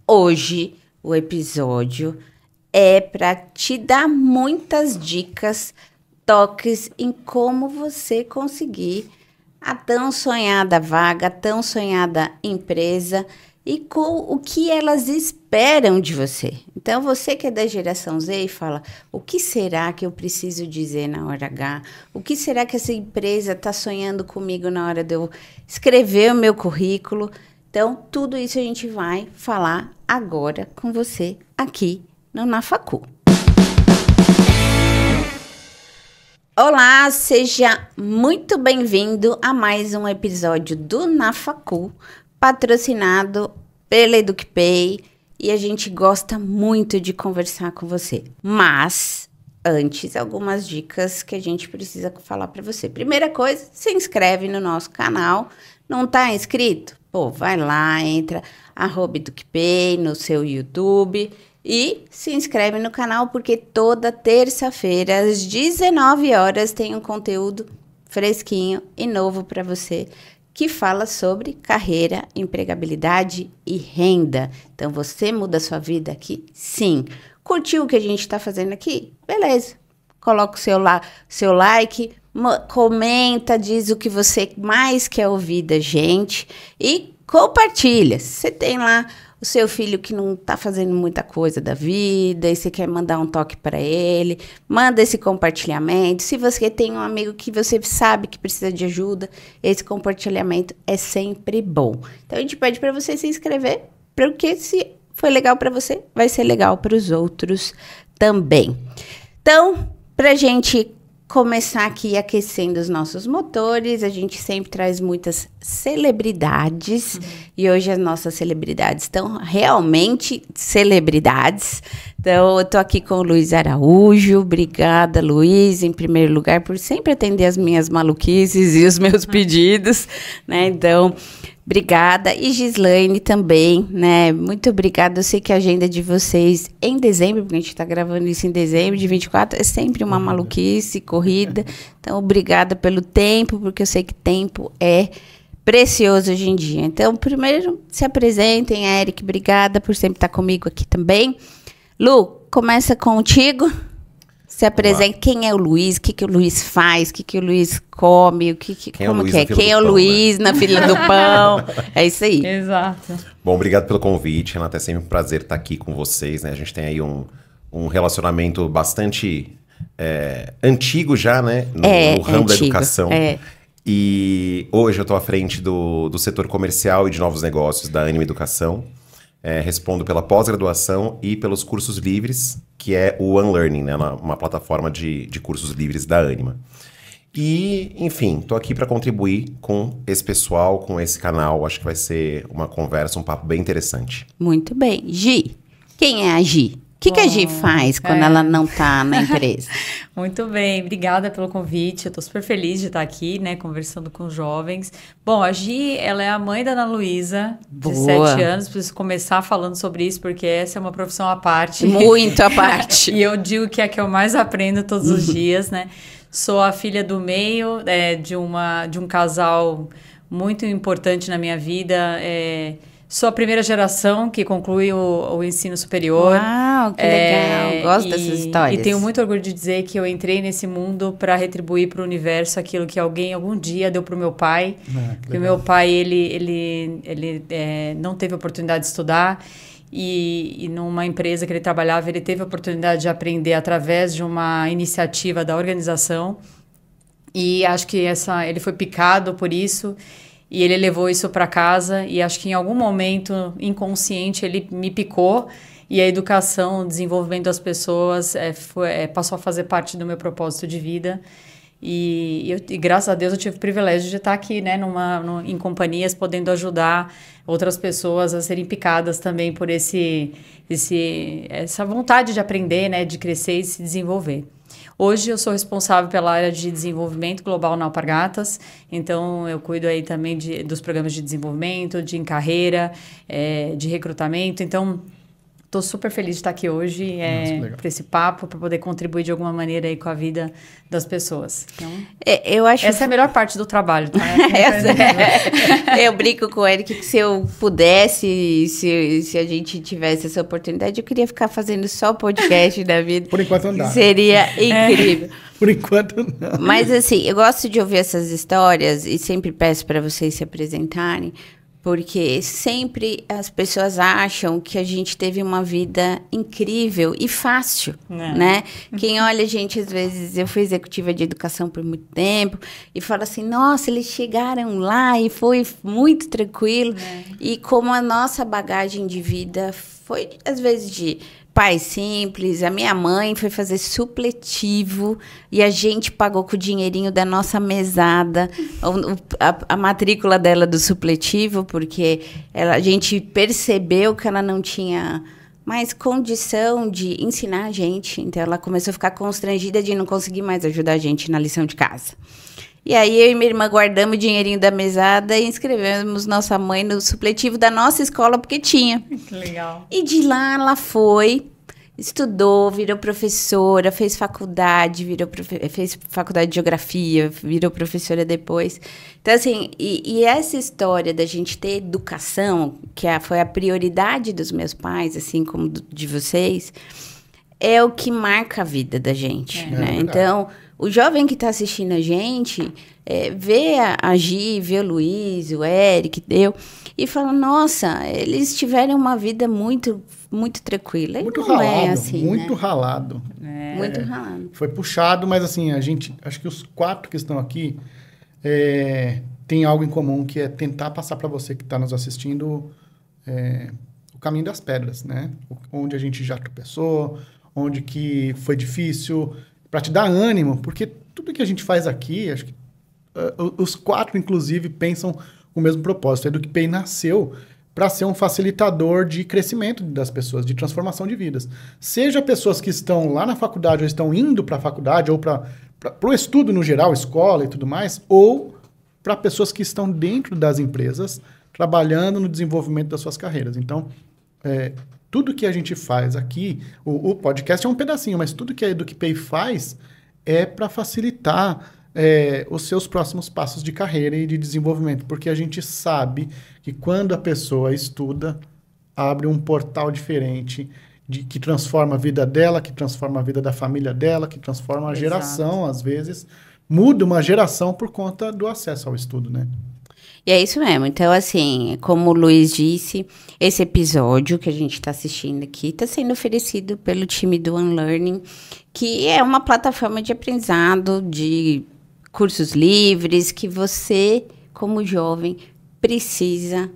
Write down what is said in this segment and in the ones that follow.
hoje o episódio é para te dar muitas dicas, toques em como você conseguir a tão sonhada vaga, a tão sonhada empresa e com o que elas esperam de você. Então, você que é da geração Z e fala, o que será que eu preciso dizer na hora H? O que será que essa empresa está sonhando comigo na hora de eu escrever o meu currículo? Então, tudo isso a gente vai falar agora com você aqui no Na Facu. Olá, seja muito bem-vindo a mais um episódio do Na Facu, patrocinado pela EducPay, e a gente gosta muito de conversar com você. Mas, antes, algumas dicas que a gente precisa falar para você. Primeira coisa, se inscreve no nosso canal. Não está inscrito? Pô, vai lá, entra @EducPay no seu YouTube e se inscreve no canal, porque toda terça-feira, às 19 horas, tem um conteúdo fresquinho e novo para você, que fala sobre carreira, empregabilidade e renda. Então, você muda a sua vida aqui? Sim. Curtiu o que a gente está fazendo aqui? Beleza. Coloca o seu like, comenta, diz o que você mais quer ouvir da gente e compartilha. Você tem lá o seu filho que não está fazendo muita coisa da vida e você quer mandar um toque para ele, manda esse compartilhamento. Se você tem um amigo que você sabe que precisa de ajuda, esse compartilhamento é sempre bom. Então, a gente pede para você se inscrever, porque se foi legal para você, vai ser legal para os outros também. Então, para a gente começar aqui aquecendo os nossos motores, a gente sempre traz muitas celebridades, e hoje as nossas celebridades estão realmente celebridades. Então, eu tô aqui com o Luiz Araújo. Obrigada, Luiz, em primeiro lugar, por sempre atender as minhas maluquices e os meus pedidos, né? Então, obrigada. E Gislaine também, né? Muito obrigada. Eu sei que a agenda de vocês em dezembro, porque a gente está gravando isso em dezembro de 24, é sempre uma maluquice, corrida. Então, obrigada pelo tempo, porque eu sei que tempo é precioso hoje em dia. Então, primeiro, se apresentem. Eric, obrigada por sempre estar comigo aqui também. Lu, começa contigo. Se apresenta. Quem é o Luiz? O que o Luiz faz? O que o Luiz come? Como que é? Quem é o Luiz na fila do pão? É isso aí. Exato. Bom, obrigado pelo convite, Renata. É sempre um prazer estar aqui com vocês, né? A gente tem aí um relacionamento bastante antigo já, né? No ramo da educação. E hoje eu estou à frente do setor comercial e de novos negócios da Ânima Educação. Respondo pela pós-graduação e pelos cursos livres, que é o Unlearning, né? Uma plataforma de cursos livres da Ânima. E, enfim, estou aqui para contribuir com esse pessoal, com esse canal. Acho que vai ser uma conversa, um papo bem interessante. Muito bem. Gi, quem é a Gi? O que a Gi faz quando ela não está na empresa? Muito bem, obrigada pelo convite. Eu estou super feliz de estar aqui, né, conversando com os jovens. Bom, a Gi, ela é a mãe da Ana Luísa, de 7 anos. Preciso começar falando sobre isso, porque essa é uma profissão à parte. Muito à parte. E eu digo que é a que eu mais aprendo todos os dias, né? Sou a filha do meio de um casal muito importante na minha vida. Sou a primeira geração que conclui o ensino superior. Uau, que legal. Gosto dessas histórias. E tenho muito orgulho de dizer que eu entrei nesse mundo para retribuir para o universo aquilo que alguém algum dia deu para o meu pai. Porque o meu pai, ele não teve oportunidade de estudar. E numa empresa que ele trabalhava, ele teve a oportunidade de aprender através de uma iniciativa da organização. E acho que ele foi picado por isso. E ele levou isso para casa e acho que em algum momento inconsciente ele me picou e a educação, o desenvolvimento das pessoas passou a fazer parte do meu propósito de vida. E graças a Deus eu tive o privilégio de estar aqui, né, em companhias, podendo ajudar outras pessoas a serem picadas também por essa vontade de aprender, né, de crescer e se desenvolver. Hoje eu sou responsável pela área de desenvolvimento global na Alpargatas, então eu cuido aí também dos programas de desenvolvimento, de carreira, de recrutamento, então Estou super feliz de estar aqui hoje para esse papo, para poder contribuir de alguma maneira aí com a vida das pessoas. Então, eu acho... Essa é a melhor parte do trabalho, tá? Eu brinco com o Eric que se eu pudesse, se a gente tivesse essa oportunidade, eu queria ficar fazendo só podcast da vida. Por enquanto não dá. Seria incrível. Por enquanto não. Mas assim, eu gosto de ouvir essas histórias e sempre peço para vocês se apresentarem, porque sempre as pessoas acham que a gente teve uma vida incrível e fácil, né? Quem olha a gente, às vezes, eu fui executiva de educação por muito tempo, e fala assim, nossa, eles chegaram lá e foi muito tranquilo. E como a nossa bagagem de vida foi, às vezes, de pai simples, a minha mãe foi fazer supletivo e a gente pagou com o dinheirinho da nossa mesada a matrícula dela do supletivo, porque a gente percebeu que ela não tinha mais condição de ensinar a gente. Então, ela começou a ficar constrangida de não conseguir mais ajudar a gente na lição de casa. E aí, eu e minha irmã guardamos o dinheirinho da mesada e inscrevemos nossa mãe no supletivo da nossa escola, porque tinha. Que legal. E de lá, ela foi, estudou, virou professora, fez faculdade, fez faculdade de geografia, virou professora depois. Então, assim, e essa história da gente ter educação, que foi a prioridade dos meus pais, assim como de vocês, é o que marca a vida da gente, né? Então, o jovem que está assistindo a gente vê a Gi, vê o Luiz, o Eric, eu, e fala, nossa, eles tiveram uma vida muito, muito tranquila. Muito não ralado, é assim, muito né? ralado. Muito ralado. Foi puxado, mas assim, acho que os 4 que estão aqui tem algo em comum, que é tentar passar para você que está nos assistindo o caminho das pedras, né? Onde a gente já tropeçou, onde que foi difícil, para te dar ânimo, porque tudo que a gente faz aqui, acho que os 4, inclusive, pensam o mesmo propósito. A EducPay nasceu para ser um facilitador de crescimento das pessoas, de transformação de vidas. Seja pessoas que estão lá na faculdade, ou estão indo para a faculdade, ou para o estudo no geral, escola e tudo mais, ou para pessoas que estão dentro das empresas, trabalhando no desenvolvimento das suas carreiras. Então, tudo que a gente faz aqui, o podcast é um pedacinho, mas tudo que a EducPay faz é para facilitar os seus próximos passos de carreira e de desenvolvimento, porque a gente sabe que quando a pessoa estuda, abre um portal diferente, que transforma a vida dela, que transforma a vida da família dela, que transforma a geração, às vezes, muda uma geração por conta do acesso ao estudo, né? E é isso mesmo. Então, assim, como o Luiz disse, esse episódio que a gente está assistindo aqui está sendo oferecido pelo time do Unlearning, que é uma plataforma de aprendizado, de cursos livres, que você, como jovem, precisa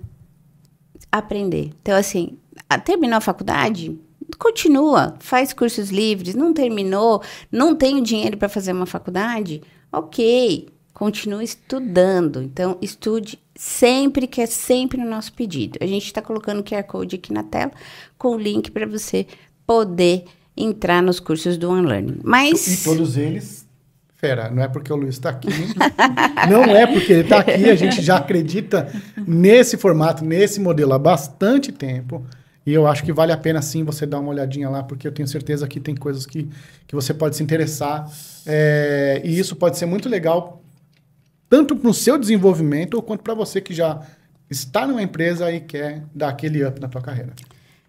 aprender. Então, assim, terminou a faculdade, continua, faz cursos livres. Não terminou, não tenho dinheiro para fazer uma faculdade? Ok, continue estudando. Então, estude sempre, que é sempre o nosso pedido. A gente está colocando o QR Code aqui na tela com o link para você poder entrar nos cursos do Unlearning. Mas... E todos eles... não é porque o Luiz está aqui, não é porque ele está aqui, a gente já acredita nesse formato, nesse modelo há bastante tempo, e eu acho que vale a pena sim você dar uma olhadinha lá, porque eu tenho certeza que tem coisas que você pode se interessar, e isso pode ser muito legal, tanto para o seu desenvolvimento, ou quanto para você que já está numa empresa e quer dar aquele up na tua carreira.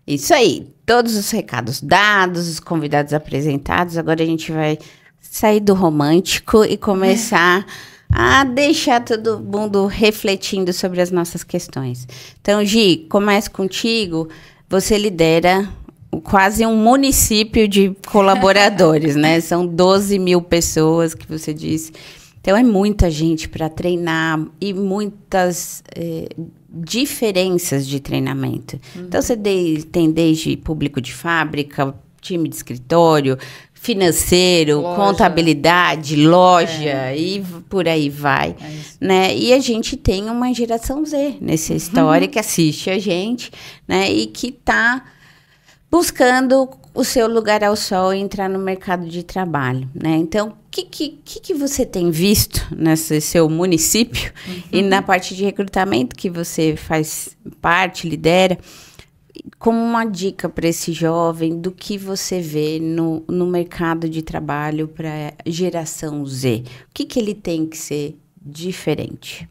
Isso aí, todos os recados dados, os convidados apresentados, agora a gente vai sair do romântico e começar a deixar todo mundo refletindo sobre as nossas questões. Então, Gi, começo contigo. Você lidera quase um município de colaboradores, né? São 12 mil pessoas que você disse. Então, é muita gente para treinar e muitas diferenças de treinamento. Então, você tem desde público de fábrica, time de escritório, financeiro, contabilidade, loja e por aí vai, né? E a gente tem uma geração Z nessa história que assiste a gente, né? E que está buscando o seu lugar ao sol e entrar no mercado de trabalho, né? Então, o que você tem visto nesse seu município e na parte de recrutamento que você faz parte, lidera? como uma dica para esse jovem do que você vê no mercado de trabalho para geração Z. O que ele tem que ser diferente?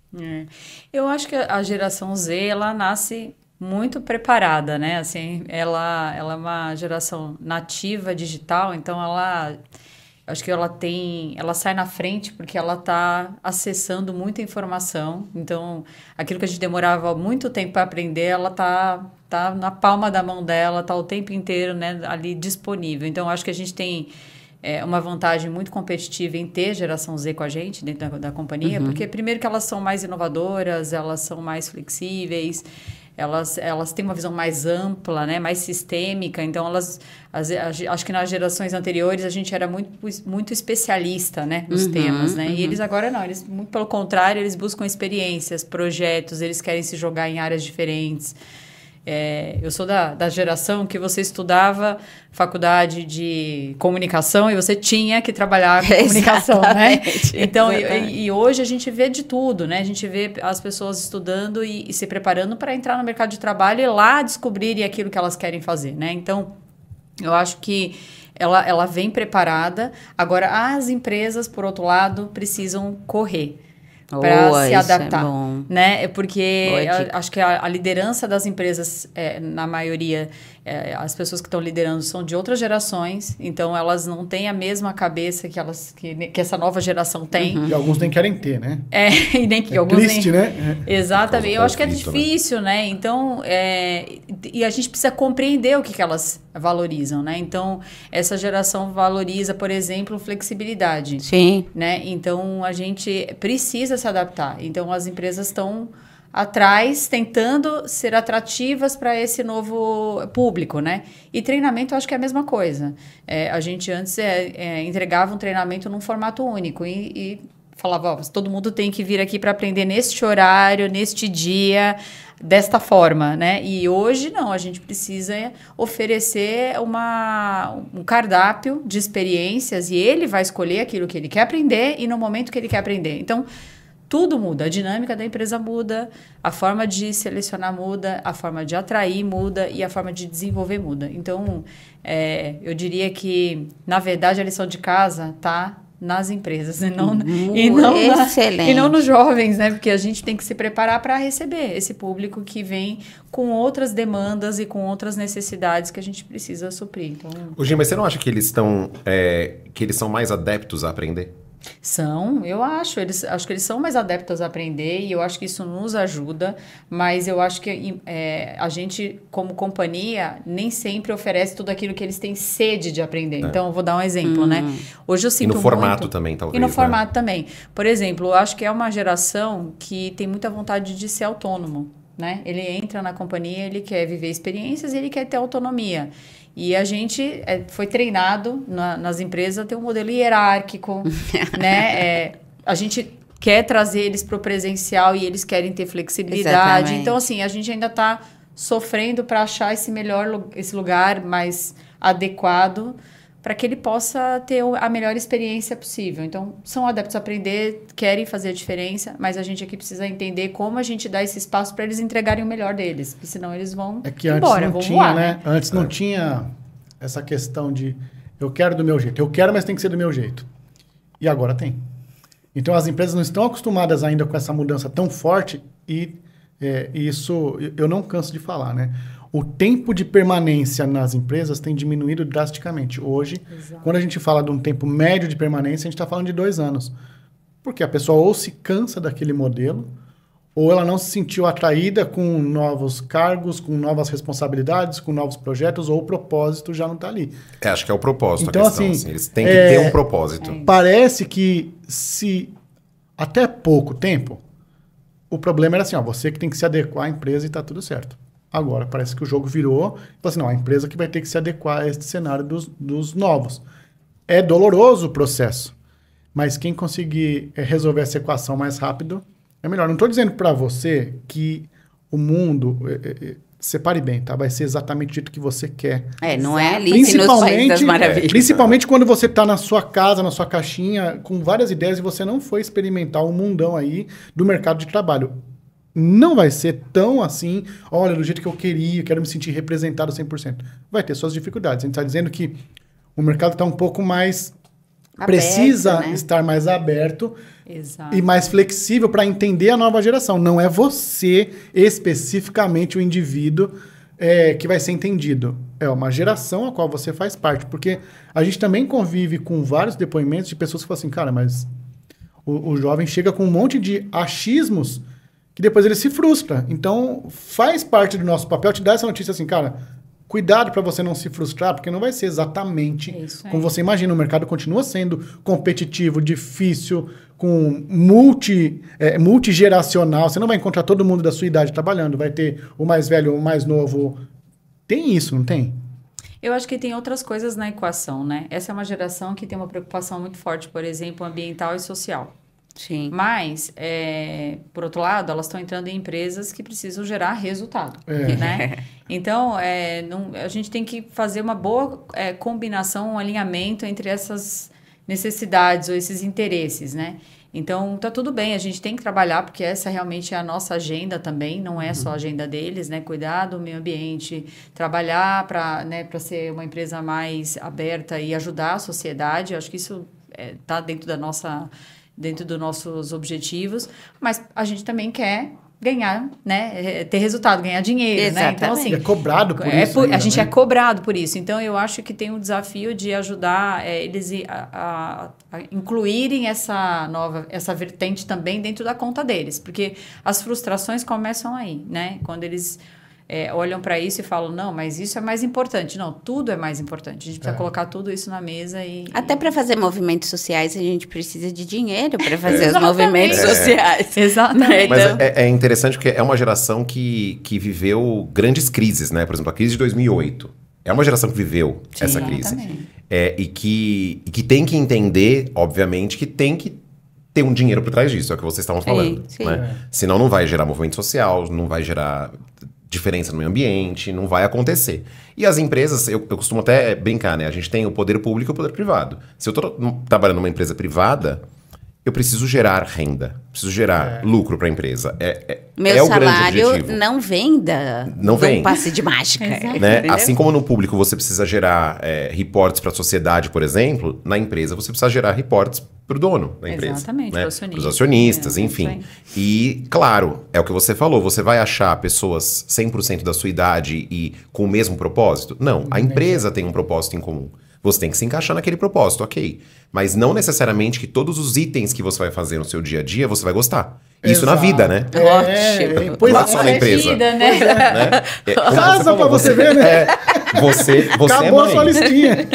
Eu acho que a geração Z, ela nasce muito preparada, né? Assim, ela é uma geração nativa digital, então acho que ela sai na frente porque ela está acessando muita informação. Então, aquilo que a gente demorava muito tempo para aprender, ela tá na palma da mão dela, está o tempo inteiro, né, ali disponível. Então, acho que a gente tem uma vantagem muito competitiva em ter geração Z com a gente dentro da companhia, porque primeiro que elas são mais inovadoras, elas são mais flexíveis, elas têm uma visão mais ampla, né, mais sistêmica. Então, acho que nas gerações anteriores a gente era muito especialista, né, nos temas, né? E eles agora não, eles, muito pelo contrário, eles buscam experiências, projetos, eles querem se jogar em áreas diferentes. Eu sou da geração que você estudava faculdade de comunicação e você tinha que trabalhar com comunicação, né? Então, e hoje a gente vê de tudo, né? A gente vê as pessoas estudando e se preparando para entrar no mercado de trabalho e lá descobrirem aquilo que elas querem fazer, né? Então, eu acho que ela vem preparada. Agora, as empresas, por outro lado, precisam correr para se adaptar, né? Porque acho que a liderança das empresas, na maioria, as pessoas que estão liderando são de outras gerações, então elas não têm a mesma cabeça que essa nova geração tem. E alguns nem querem ter, né? E nem que alguns triste, né? Exatamente. Eu acho que é difícil, né? Então, e a gente precisa compreender o que elas valorizam, né? Então, essa geração valoriza, por exemplo, flexibilidade. Sim. Né? Então, a gente precisa se adaptar. Então, as empresas estão atrás, tentando ser atrativas para esse novo público, né? E treinamento, eu acho que é a mesma coisa. A gente antes entregava um treinamento num formato único e falava, todo mundo tem que vir aqui para aprender neste horário, neste dia, desta forma, né? E hoje, não, a gente precisa oferecer um cardápio de experiências e ele vai escolher aquilo que ele quer aprender e no momento que ele quer aprender. Então, tudo muda, a dinâmica da empresa muda, a forma de selecionar muda, a forma de atrair muda e a forma de desenvolver muda. Então, eu diria que, na verdade, a lição de casa está nas empresas e não nos jovens, né? Porque a gente tem que se preparar para receber esse público que vem com outras demandas e com outras necessidades que a gente precisa suprir. Então, Gi, mas você não acha que eles são mais adeptos a aprender? São, eu acho que eles são mais adeptos a aprender e eu acho que isso nos ajuda, mas eu acho que a gente, como companhia, nem sempre oferece tudo aquilo que eles têm sede de aprender. Então, eu vou dar um exemplo, né? Hoje eu sinto muito... E no formato também, talvez. E no formato também. Por exemplo, eu acho que é uma geração que tem muita vontade de ser autônomo, né? Ele entra na companhia, ele quer viver experiências e ele quer ter autonomia. E a gente foi treinado nas empresas a ter um modelo hierárquico, né? A gente quer trazer eles para o presencial e eles querem ter flexibilidade. Exatamente. Então, assim, a gente ainda está sofrendo para achar esse lugar mais adequado para que ele possa ter a melhor experiência possível. Então, são adeptos a aprender, querem fazer a diferença, mas a gente aqui precisa entender como a gente dá esse espaço para eles entregarem o melhor deles, porque senão eles vão embora, vão voar, né? Antes não tinha essa questão de eu quero do meu jeito. Eu quero, mas tem que ser do meu jeito. E agora tem. Então, as empresas não estão acostumadas ainda com essa mudança tão forte e isso eu não canso de falar, né? O tempo de permanência nas empresas tem diminuído drasticamente. Hoje, quando a gente fala de um tempo médio de permanência, a gente está falando de 2 anos. Porque a pessoa ou se cansa daquele modelo, ou ela não se sentiu atraída com novos cargos, com novas responsabilidades, com novos projetos, ou o propósito já não está ali. Acho que é o propósito então, a questão. Assim, eles têm que ter um propósito. Parece que se até pouco tempo, o problema era assim, você que tem que se adequar à empresa e está tudo certo. Agora, parece que o jogo virou. Assim, não, a empresa que vai ter que se adequar a este cenário dos novos. É doloroso o processo, mas quem conseguir resolver essa equação mais rápido é melhor. Não estou dizendo para você que o mundo... separe bem, tá? Vai ser exatamente o jeito que você quer. Não é Alice nos Países das Maravilhas. Principalmente quando você está na sua casa, na sua caixinha, com várias ideias e você não foi experimentar um mundão aí do mercado de trabalho. não vai ser tão assim, olha, do jeito que eu queria, quero me sentir representado 100%. Vai ter suas dificuldades. A gente está dizendo que o mercado está um pouco mais... Aberto, precisa, né? Estar mais aberto. Exato. E mais flexível para entender a nova geração. Não é você, especificamente, o indivíduo que vai ser entendido. É uma geração a qual você faz parte. Porque a gente também convive com vários depoimentos de pessoas que falam assim, cara, mas o jovem chega com um monte de achismos que depois ele se frustra. Então, faz parte do nosso papel te dar essa notícia assim, cara, cuidado para você não se frustrar, porque não vai ser exatamente como você imagina. O mercado continua sendo competitivo, difícil, com multigeracional. Você não vai encontrar todo mundo da sua idade trabalhando. Vai ter o mais velho, o mais novo. Tem isso, não tem? Eu acho que tem outras coisas na equação, né? Essa é uma geração que tem uma preocupação muito forte, por exemplo, ambiental e social. Sim. Mas, por outro lado, elas estão entrando em empresas que precisam gerar resultado, né? Então, a gente tem que fazer uma boa combinação, um alinhamento entre essas necessidades ou esses interesses, né? Então, tá tudo bem, a gente tem que trabalhar, porque essa realmente é a nossa agenda também, não é só a agenda deles, né? Cuidar do meio ambiente, trabalhar para ser uma empresa mais aberta e ajudar a sociedade. Eu acho que isso tá dentro dos nossos objetivos, mas a gente também quer ganhar, né, ter resultado, ganhar dinheiro, exatamente, né? Então, assim, é cobrado por isso. Ainda, a gente é cobrado por isso. Então, eu acho que tem um desafio de ajudar eles a incluírem essa vertente também dentro da conta deles, porque as frustrações começam aí, né? Quando eles olham para isso e falam, não, mas isso é mais importante. Não, tudo é mais importante. A gente precisa colocar tudo isso na mesa e... Até para fazer movimentos sociais, a gente precisa de dinheiro para fazer os movimentos sociais. Exatamente. Mas é interessante porque é uma geração que viveu grandes crises, né? Por exemplo, a crise de 2008. É uma geração que viveu essa crise. E que tem que entender, obviamente, que tem que ter um dinheiro por trás disso. É o que vocês estavam falando. Sim. Né? Senão não vai gerar movimento social, não vai gerar diferença no meio ambiente, não vai acontecer. E as empresas, eu costumo até brincar, né? A gente tem o poder público e o poder privado. Se eu estou trabalhando numa empresa privada, eu preciso gerar renda, preciso gerar lucro para a empresa. Meu salário não vem um passe de mágica. Né? Assim como no público você precisa gerar reportes para a sociedade, por exemplo, na empresa você precisa gerar reportes para o dono da empresa. Exatamente, né? Para os acionistas, enfim. E, claro, é o que você falou, você vai achar pessoas 100% da sua idade e com o mesmo propósito? Não, a empresa tem um propósito em comum. Você tem que se encaixar naquele propósito, ok. Mas não necessariamente que todos os itens que você vai fazer no seu dia a dia você vai gostar. Isso na vida, né? Ótimo. Não é só na empresa. Vida, né? Casa pra você ver, né? Você acabou a sua listinha.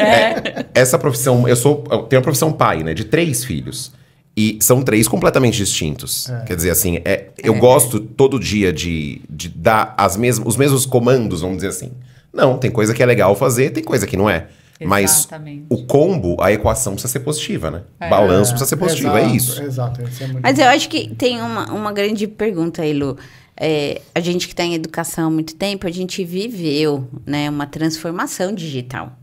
Essa profissão, eu tenho a profissão pai, né? De 3 filhos. E são 3 completamente distintos. Quer dizer, assim, eu gosto todo dia de dar os mesmos comandos, vamos dizer assim. Não, tem coisa que é legal fazer, tem coisa que não é. Exatamente. Mas o combo, a equação precisa ser positiva, né? Balanço precisa ser positivo, exato, é isso. Exato. Mas eu acho que tem uma grande pergunta aí, Lu. A gente que está em educação há muito tempo, a gente viveu, né, uma transformação digital.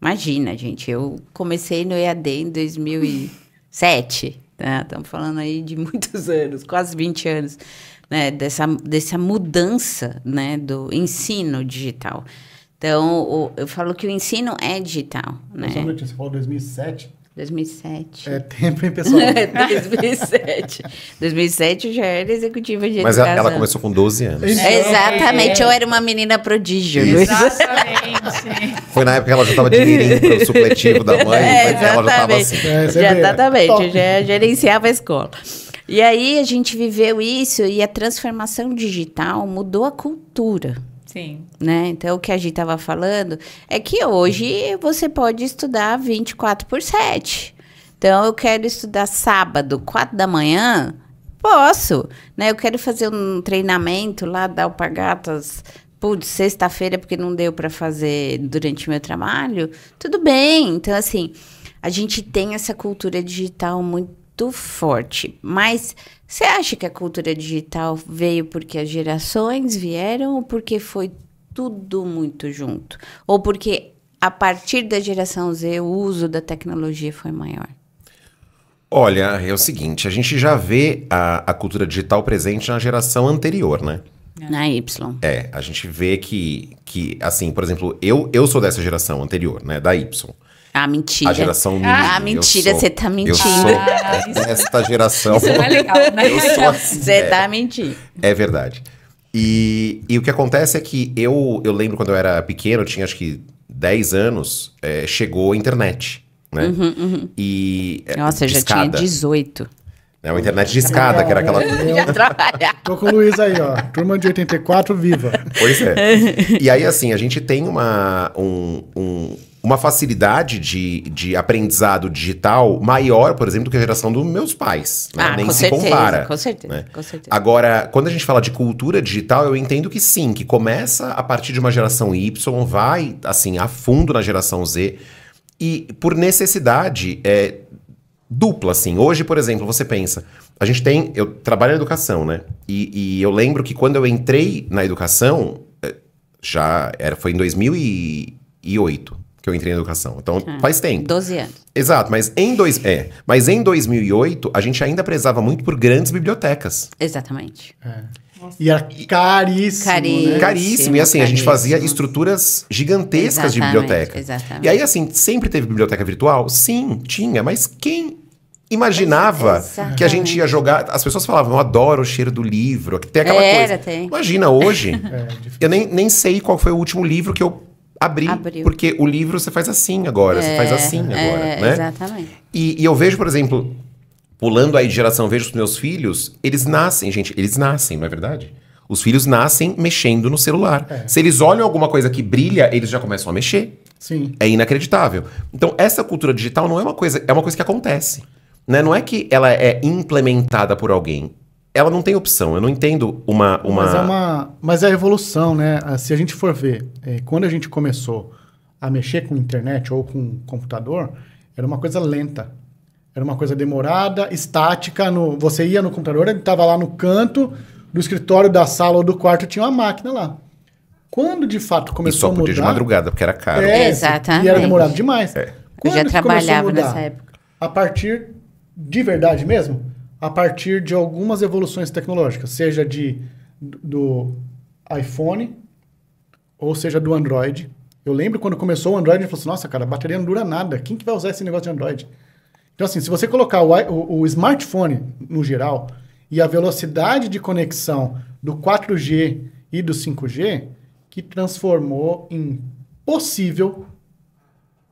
Imagina, gente, eu comecei no EAD em 2007, né? Estamos falando aí de muitos anos, quase 20 anos, né, dessa mudança, né, do ensino digital. Então, eu falo que o ensino é digital, né? Você falou 2007? 2007. É tempo, hein, pessoal? 2007. 2007 eu já era executiva de educação. Mas ela começou com 12 anos. Exatamente, eu era uma menina prodígio. Exatamente. Foi na época que ela já estava adquirindo para o supletivo da mãe. Ela já estava assim. Exatamente, já gerenciava a escola. E aí a gente viveu isso e a transformação digital mudou a cultura. Sim. Né? Então, o que a gente estava falando é que hoje você pode estudar 24/7. Então, eu quero estudar sábado, 4 da manhã, posso. Né? Eu quero fazer um treinamento lá da Alpargatas, sexta-feira, porque não deu para fazer durante o meu trabalho. Tudo bem. Então, assim, a gente tem essa cultura digital muito forte. Mas você acha que a cultura digital veio porque as gerações vieram ou porque foi tudo muito junto? Ou porque a partir da geração Z o uso da tecnologia foi maior? Olha, é o seguinte, a gente já vê a cultura digital presente na geração anterior, né? Na Y. A gente vê que assim, por exemplo, eu sou dessa geração anterior, né? Da Y. Ah, mentira. A geração mentira, você tá mentindo. Eu sou desta geração. Isso não é legal, né? Eu sou assim. Você tá mentindo. É verdade. E o que acontece é que eu lembro quando eu era pequeno, eu tinha acho que 10 anos, chegou a internet, né? E, nossa, eu já tinha 18. Uma internet de escada, que era aquela... Tô com o Luiz aí, ó. Turma de 84, viva. Pois é. E aí, assim, a gente tem uma facilidade de aprendizado digital maior, por exemplo, do que a geração dos meus pais. Né? Nem se compara. Com certeza, né? com certeza. Agora, quando a gente fala de cultura digital, eu entendo que sim, que começa a partir de uma geração Y, vai, assim, a fundo na geração Z, e por necessidade dupla, assim. Hoje, por exemplo, você pensa, eu trabalho na educação, né? E eu lembro que quando eu entrei na educação, foi em 2008 que eu entrei na educação. Então, faz tempo. 12 anos. Exato, mas em 2008, a gente ainda prezava muito por grandes bibliotecas. Exatamente. E era caríssimo. Caríssimo. Caríssimo. E assim, a gente fazia estruturas gigantescas de biblioteca. Exatamente. E aí, assim, sempre teve biblioteca virtual? Sim, tinha. Mas quem imaginava que a gente ia jogar... As pessoas falavam, eu adoro o cheiro do livro. Tem aquela coisa. Tem. Imagina, hoje, eu nem sei qual foi o último livro que eu abriu. Porque o livro você faz assim agora, você faz assim agora, né? Exatamente. E eu vejo, por exemplo... Pulando aí de geração, vejo os meus filhos, eles nascem, não é verdade? Os filhos nascem mexendo no celular. Se eles olham alguma coisa que brilha, eles já começam a mexer. Sim. É inacreditável. Então, essa cultura digital não é uma coisa, é uma coisa que acontece. Né? Não é que ela é implementada por alguém. Ela não tem opção. Eu não entendo uma... Mas é a evolução, né? Se a gente for ver, quando a gente começou a mexer com internet ou com computador, era uma coisa lenta. Era uma coisa demorada, estática. Você ia no computador, ele estava lá no canto do escritório, da sala ou do quarto, tinha uma máquina lá. Quando, de fato, começou a mudar... E só podia de madrugada, porque era caro. Exatamente. E era demorado demais. Eu já trabalhava nessa época. A partir, de verdade mesmo, a partir de algumas evoluções tecnológicas, seja do iPhone ou seja do Android. Eu lembro quando começou o Android, ele falou assim, nossa, cara, a bateria não dura nada. Quem que vai usar esse negócio de Android? Então, assim, se você colocar o smartphone, no geral, e a velocidade de conexão do 4G e do 5G, que transformou em possível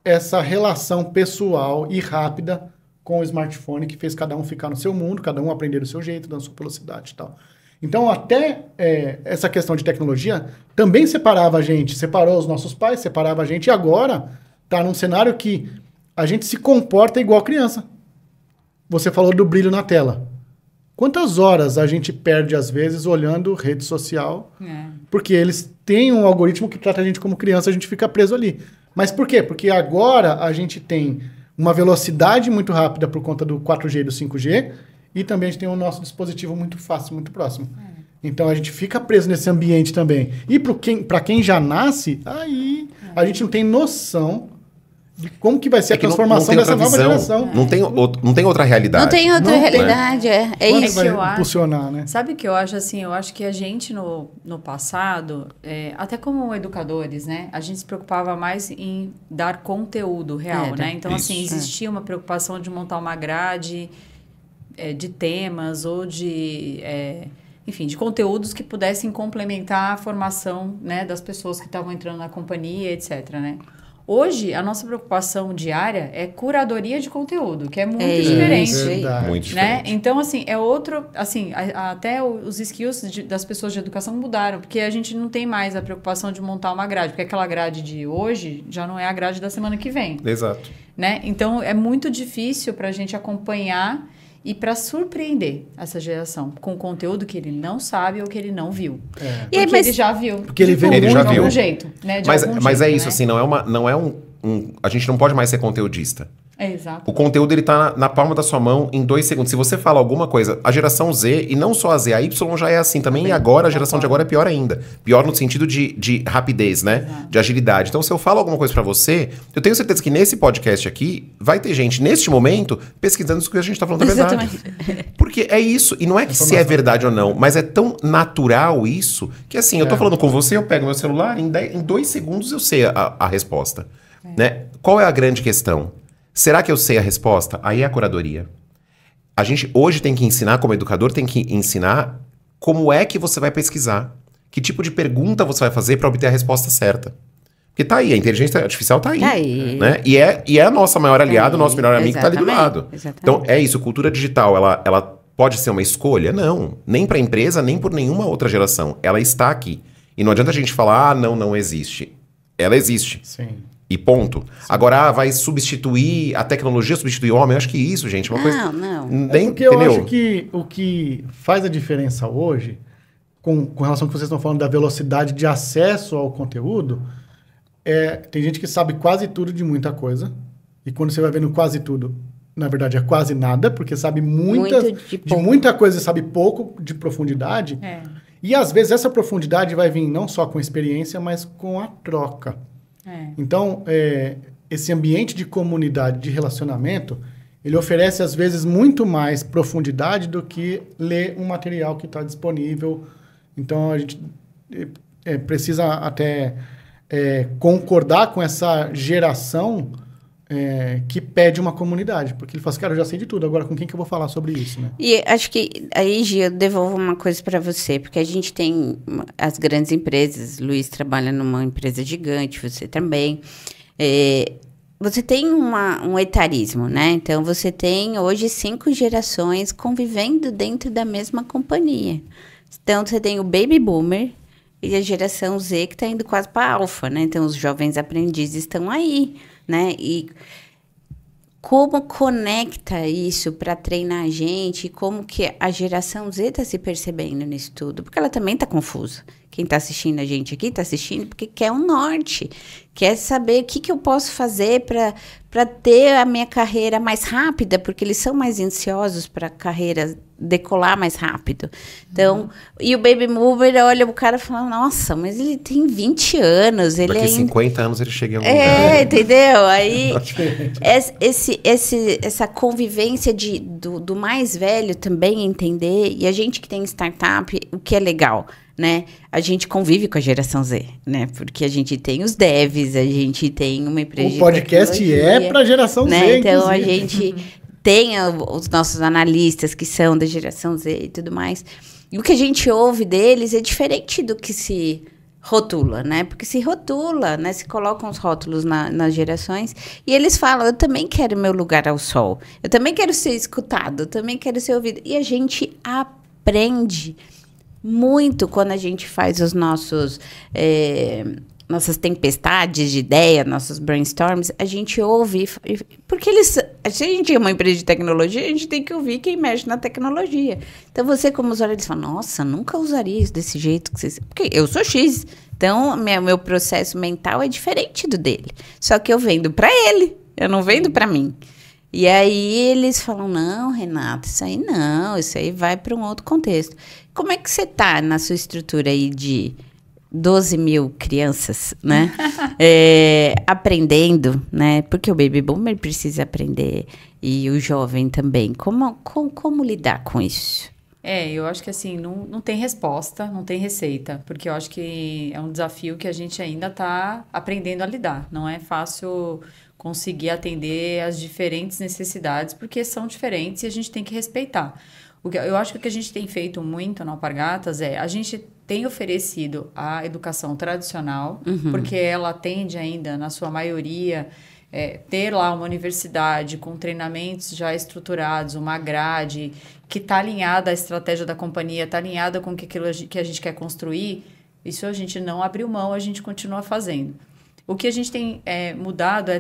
essa relação pessoal e rápida com o smartphone, que fez cada um ficar no seu mundo, cada um aprender do seu jeito, da sua velocidade e tal. Então, até essa questão de tecnologia também separava a gente, separou os nossos pais, separava a gente, e agora está num cenário que a gente se comporta igual criança. Você falou do brilho na tela. Quantas horas a gente perde, às vezes, olhando rede social? Porque eles têm um algoritmo que trata a gente como criança, a gente fica preso ali. Mas por quê? Porque agora a gente tem uma velocidade muito rápida por conta do 4G e do 5G, e também a gente tem o nosso dispositivo muito fácil, muito próximo. Então a gente fica preso nesse ambiente também. E para quem já nasce, aí a gente não tem noção de como que vai ser a transformação dessa nova geração. Não tem outra realidade. Não tem outra realidade, é isso. Vai impulsionar, né? Sabe o que eu acho, assim? Eu acho que a gente, no passado, até como educadores, né? A gente se preocupava mais em dar conteúdo real, né? Então, assim, existia uma preocupação de montar uma grade de temas ou enfim, de conteúdos que pudessem complementar a formação, né, das pessoas que estavam entrando na companhia, etc, né? Hoje, a nossa preocupação diária é curadoria de conteúdo, que é muito diferente. Muito diferente. Então, assim, é outro... Assim, até os skills das pessoas de educação mudaram, porque a gente não tem mais a preocupação de montar uma grade, porque aquela grade de hoje já não é a grade da semana que vem. Exato. Né? Então, é muito difícil para a gente acompanhar e para surpreender essa geração com conteúdo que ele não sabe ou que ele não viu. Porque ele já viu. Porque ele vê de algum jeito. Né? Mas é isso, assim, não é a gente não pode mais ser conteudista. Exato. O conteúdo, ele tá na palma da sua mão em 2 segundos. Se você fala alguma coisa, a geração Z, e não só a Z, a Y já é assim também, e agora a geração de agora é pior ainda. Pior no sentido de rapidez, né? Exato. De agilidade. Então, se eu falo alguma coisa pra você, eu tenho certeza que nesse podcast aqui, vai ter gente, neste momento, pesquisando se o que a gente tá falando é verdade. Porque é isso. E não é que se é verdade ou não, mas é tão natural isso, que assim, eu tô falando com você, eu pego meu celular, em 2 segundos eu sei a resposta. Né? Qual é a grande questão? Será que eu sei a resposta? Aí é a curadoria. A gente hoje tem que ensinar, como educador, tem que ensinar como é que você vai pesquisar. Que tipo de pergunta você vai fazer para obter a resposta certa. Porque tá aí, a inteligência artificial tá aí. Tá aí. Né? E é a nossa maior aliada, o nosso melhor amigo que tá ali do lado. Exatamente. Então é isso, cultura digital, ela pode ser uma escolha? Não. Nem para a empresa, nem por nenhuma outra geração. Ela está aqui. E não adianta a gente falar, não existe. Ela existe. Sim. E ponto. Sim. Agora, vai substituir a tecnologia, substituir o homem? Eu acho que isso, gente, é uma coisa... Não. Nem, porque entendeu? Eu acho que o que faz a diferença hoje, com relação ao que vocês estão falando da velocidade de acesso ao conteúdo, tem gente que sabe quase tudo de muita coisa, e quando você vai vendo quase tudo, na verdade é quase nada, porque sabe de muita coisa e sabe pouco de profundidade. E às vezes essa profundidade vai vir não só com experiência, mas com a troca. Então, esse ambiente de comunidade, de relacionamento, ele oferece, às vezes, muito mais profundidade do que ler um material que está disponível. Então, a gente precisa até concordar com essa geração que pede uma comunidade. Porque ele fala assim, cara, eu já sei de tudo, agora com quem que eu vou falar sobre isso, né? E acho que aí, Gia, eu devolvo uma coisa para você, porque a gente tem as grandes empresas, Luiz trabalha numa empresa gigante, você também. Você tem um etarismo, né? Então, você tem hoje 5 gerações convivendo dentro da mesma companhia. Então, você tem o Baby Boomer e a geração Z que está indo quase para a Alpha, né? Então, os jovens aprendizes estão aí, né? E como conecta isso para treinar a gente? Como que a geração Z está se percebendo nisso tudo? Porque ela também está confusa. Quem está assistindo a gente aqui está assistindo porque quer um norte. Quer saber o que eu posso fazer para ter a minha carreira mais rápida, porque eles são mais ansiosos para a carreira decolar mais rápido. Então, e o Baby Mover, olha, o cara fala, nossa, mas ele tem 20 anos. Ele Daqui 50 anos ele chega em algum lugar. Entendeu? Aí, essa convivência do mais velho também entender, e a gente que tem startup, o que é legal, né? A gente convive com a geração Z, né? Porque a gente tem os devs, a gente tem uma empresa o podcast é para a geração né? Z, então a gente tem os nossos analistas que são da geração Z e tudo mais. E o que a gente ouve deles é diferente do que se rotula, né? Porque se rotula, né? Se colocam os rótulos nas gerações e eles falam, eu também quero meu lugar ao sol, eu também quero ser escutado, eu também quero ser ouvido. E a gente aprende muito quando a gente faz os nossos nossas tempestades de ideia, nossos brainstorms, a gente ouve, porque se a gente é uma empresa de tecnologia, a gente tem que ouvir quem mexe na tecnologia. Então, você como usuário, eles falam, nossa, nunca usaria isso desse jeito, porque eu sou X, então meu processo mental é diferente do dele, só que eu vendo para ele, eu não vendo para mim. E aí eles falam, não, Renata, isso aí vai para um outro contexto. Como é que você está na sua estrutura aí de 12 mil crianças, né? Aprendendo, né? Porque o Baby Boomer precisa aprender e o jovem também. Como lidar com isso? Eu acho que assim, não tem resposta, não tem receita, porque eu acho que é um desafio que a gente ainda está aprendendo a lidar. Não é fácil conseguir atender as diferentes necessidades, porque são diferentes e a gente tem que respeitar. Eu acho que o que a gente tem feito muito na Alpargatas a gente tem oferecido a educação tradicional, porque ela atende ainda, na sua maioria, ter lá uma universidade com treinamentos já estruturados, uma grade que está alinhada à estratégia da companhia, está alinhada com aquilo que a gente quer construir, isso a gente não abriu mão, a gente continua fazendo. O que a gente tem mudado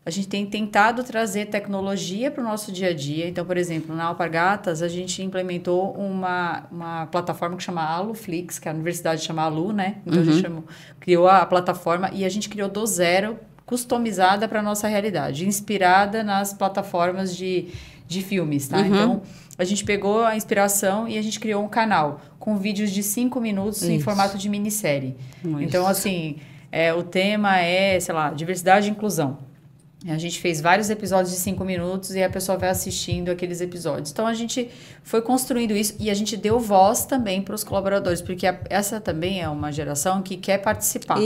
a gente tem tentado trazer tecnologia para o nosso dia a dia. Então, por exemplo, na Alpargatas, a gente implementou uma plataforma que chama AluFlix, que a universidade chama Alu, né? Então, a gente criou a plataforma e a gente criou do zero customizada para a nossa realidade, inspirada nas plataformas de filmes, tá? Então, a gente pegou a inspiração e a gente criou um canal com vídeos de 5 minutos em formato de minissérie. Então, assim, o tema é, sei lá, diversidade e inclusão. A gente fez vários episódios de 5 minutos e a pessoa vai assistindo aqueles episódios. Então, a gente foi construindo isso e a gente deu voz também para os colaboradores, porque essa também é uma geração que quer participar.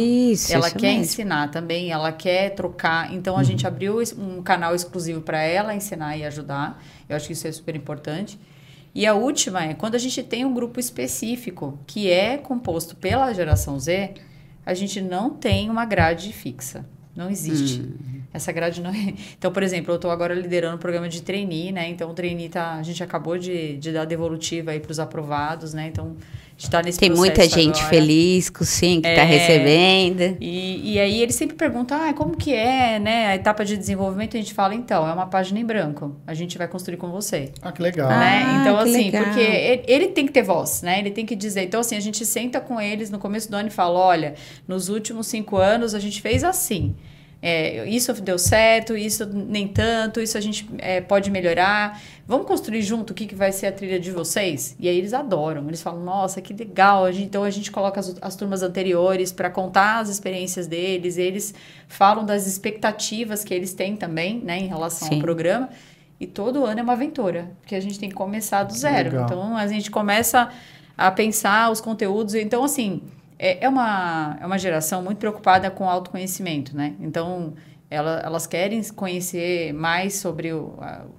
Ela quer ensinar também, ela quer trocar. Então, a gente abriu um canal exclusivo para ela ensinar e ajudar. Eu acho que isso é super importante. E a última é, quando a gente tem um grupo específico que é composto pela geração Z, a gente não tem uma grade fixa. Não existe. Essa grade não é... Então, por exemplo, eu estou agora liderando o programa de trainee, né? Então, o trainee a gente acabou de dar a devolutiva aí para os aprovados, né? Então, a gente está nesse processo. Tem muita gente feliz que está recebendo. E aí, eles sempre perguntam, como que é, né? A etapa de desenvolvimento, a gente fala, então, é uma página em branco. A gente vai construir com você. Que legal. Né? Então, assim, legal. Porque ele tem que ter voz, né? Ele tem que dizer. Então, assim, a gente senta com eles no começo do ano e fala, olha, nos últimos 5 anos, a gente fez assim. Isso deu certo, isso nem tanto, isso a gente pode melhorar. Vamos construir junto o que vai ser a trilha de vocês? E aí eles adoram, eles falam, nossa, que legal. Então a gente coloca as turmas anteriores para contar as experiências deles, eles falam das expectativas que eles têm também, né, em relação ao programa. E todo ano é uma aventura, porque a gente tem que começar do zero. Legal. Então a gente começa a pensar os conteúdos. Então, assim... É uma geração muito preocupada com o autoconhecimento, né? Então, elas querem conhecer mais sobre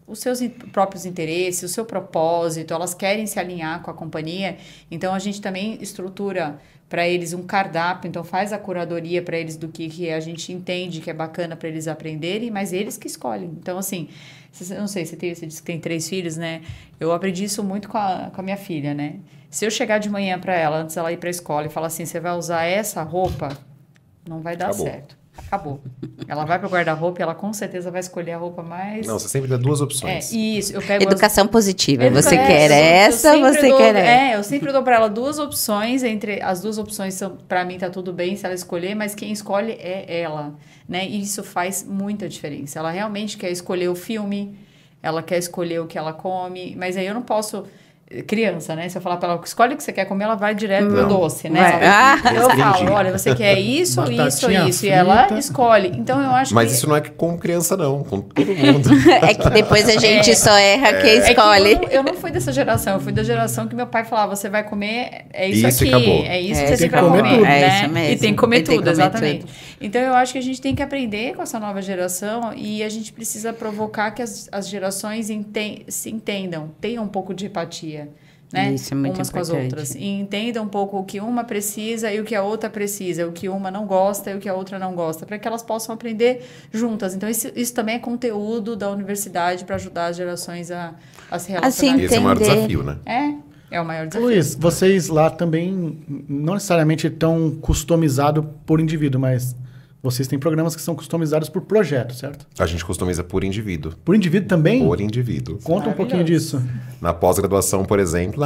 os seus próprios interesses, o seu propósito, elas querem se alinhar com a companhia. Então, a gente também estrutura para eles um cardápio, então faz a curadoria para eles do que a gente entende que é bacana para eles aprenderem, mas eles que escolhem. Então, assim, não sei, você disse que tem 3 filhos, né? Eu aprendi isso muito com a minha filha, né? Se eu chegar de manhã para ela, antes dela ir para a escola, e falar assim, você vai usar essa roupa, não vai dar certo. Acabou. Ela vai para o guarda-roupa e ela com certeza vai escolher a roupa mais... Não, você sempre dá 2 opções. Isso. Eu pego Educação positiva. Você quer essa, você quer essa. Eu sempre dou para ela 2 opções. Entre as 2 opções, para mim, tá tudo bem se ela escolher, mas quem escolhe é ela, né? E isso faz muita diferença. Ela realmente quer escolher o filme, ela quer escolher o que ela come, mas aí eu não posso... Criança, né? Se eu falar para ela, escolhe o que você quer comer, ela vai direto pro doce, né? Eu falo, olha, você quer isso, isso. E ela escolhe. Então, eu acho Mas isso não é com criança, não. Com todo mundo. É que depois a gente só erra quem escolhe. Eu não fui dessa geração. Eu fui da geração que meu pai falava, você vai comer, isso aqui. Acabou. É isso que você tem que comer. Né? Isso mesmo. E tem que comer tudo, exatamente. Então, eu acho que a gente tem que aprender com essa nova geração e a gente precisa provocar que as gerações se entendam, tenham um pouco de empatia. Né? Isso é muito umas importante. com as outras. E entendam um pouco o que uma precisa e o que a outra precisa, o que uma não gosta e o que a outra não gosta, para que elas possam aprender juntas. Então, isso também é conteúdo da universidade para ajudar as gerações a se relacionar. Esse é o maior desafio, né? É o maior desafio. Luiz, vocês lá também não necessariamente tão customizado por indivíduo, mas vocês têm programas que são customizados por projeto, certo? A gente customiza por indivíduo. Por indivíduo também? Por indivíduo. Conta um pouquinho disso. Na pós-graduação, por exemplo,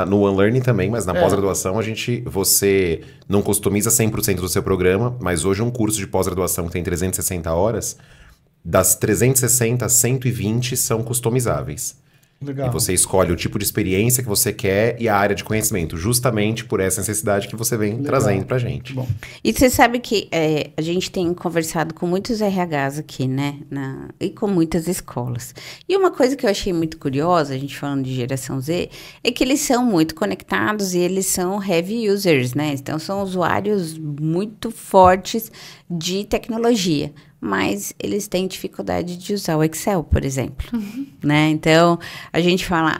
no Unlearning também, mas na pós-graduação você não customiza 100% do seu programa, mas hoje um curso de pós-graduação que tem 360 horas, das 360, 120 são customizáveis. Legal. E você escolhe o tipo de experiência que você quer e a área de conhecimento, justamente por essa necessidade que você vem trazendo pra gente. Bom. E você sabe que a gente tem conversado com muitos RHs aqui, né? E com muitas escolas. E uma coisa que eu achei muito curiosa, a gente falando de geração Z, é que eles são muito conectados e eles são heavy users, né? Então, são usuários muito fortes de tecnologia. Mas eles têm dificuldade de usar o Excel, por exemplo, né? Então, a gente fala,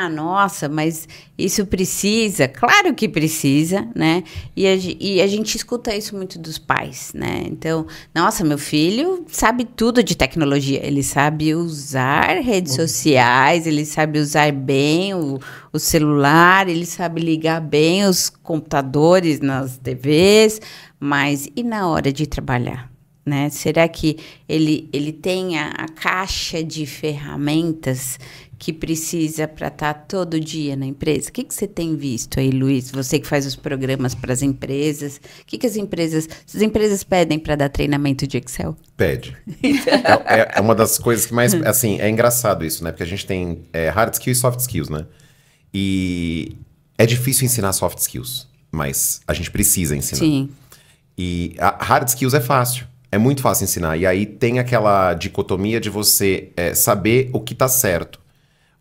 nossa, mas isso precisa? Claro que precisa, né? E a gente escuta isso muito dos pais, né? Então, nossa, meu filho sabe tudo de tecnologia. Ele sabe usar redes sociais, ele sabe usar bem o celular, ele sabe ligar bem os computadores nas TVs, mas e na hora de trabalhar? Né? Será que ele tem a caixa de ferramentas que precisa para estar todo dia na empresa? O que você tem visto aí, Luiz? Você que faz os programas para as empresas. O que as empresas pedem para dar treinamento de Excel? Pede. É uma das coisas que mais, assim, é engraçado isso, né? Porque a gente tem hard skills e soft skills, né? E é difícil ensinar soft skills, mas a gente precisa ensinar. Sim. E a hard skills é fácil. É muito fácil ensinar. E aí tem aquela dicotomia de você saber o que tá certo.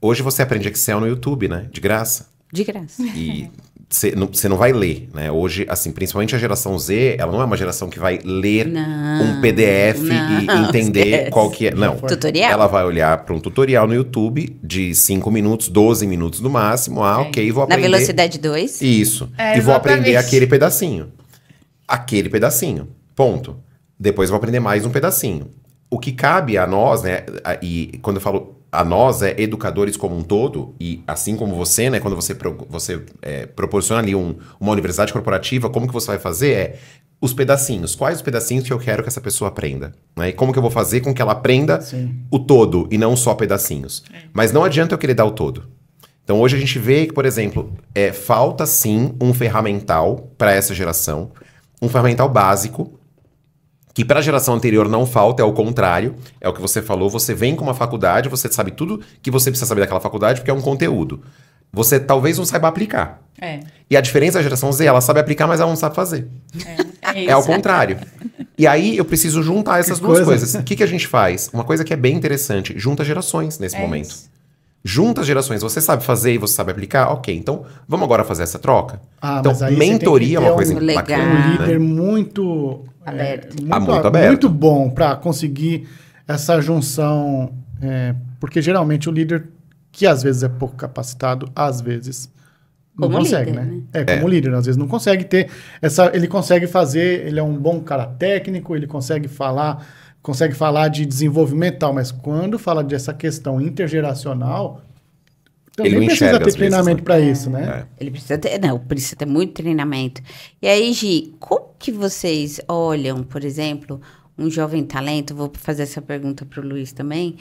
Hoje você aprende Excel no YouTube, né? De graça. De graça. E você não vai ler, né? Hoje, assim, principalmente a geração Z, ela não é uma geração que vai ler um PDF e entender qual que é. Não. Tutorial? Ela vai olhar para um tutorial no YouTube de 5 minutos, 12 minutos no máximo. Ok, vou aprender. Na velocidade 2? Isso. E vou aprender aquele pedacinho. Aquele pedacinho. Ponto. Depois vou aprender mais um pedacinho. O que cabe a nós, né? E quando eu falo a nós, educadores como um todo, e assim como você, né? Quando você proporciona ali uma universidade corporativa, como que você vai fazer os pedacinhos. Quais os pedacinhos que eu quero que essa pessoa aprenda? Né? E como que eu vou fazer com que ela aprenda o todo e não só pedacinhos? Mas não adianta eu querer dar o todo. Então hoje a gente vê que, por exemplo, falta sim um ferramental para essa geração, um ferramental básico, que para a geração anterior não falta, é o contrário. É o que você falou, você vem com uma faculdade, você sabe tudo que você precisa saber daquela faculdade, porque é um conteúdo. Você talvez não saiba aplicar. E a diferença da geração Z, ela sabe aplicar, mas ela não sabe fazer. É ao contrário. E aí eu preciso juntar essas duas coisas. O que a gente faz? Uma coisa que é bem interessante, junta gerações nesse momento. Isso. Junta as gerações, você sabe fazer e você sabe aplicar? Ok, então vamos agora fazer essa troca? Então, mentoria é uma coisa bacana. Um líder muito aberto. Muito aberto. Muito bom para conseguir essa junção. Porque geralmente o líder, que às vezes é pouco capacitado, às vezes não consegue, líder, né? Como líder, às vezes não consegue ter essa. Ele consegue fazer, ele é um bom cara técnico, ele consegue falar de desenvolvimento e tal, mas quando fala dessa questão intergeracional, também ele precisa ter treinamento para isso, né? Ele precisa ter muito treinamento. E aí, Gi, como que vocês olham, por exemplo, um jovem talento, vou fazer essa pergunta para o Luiz também,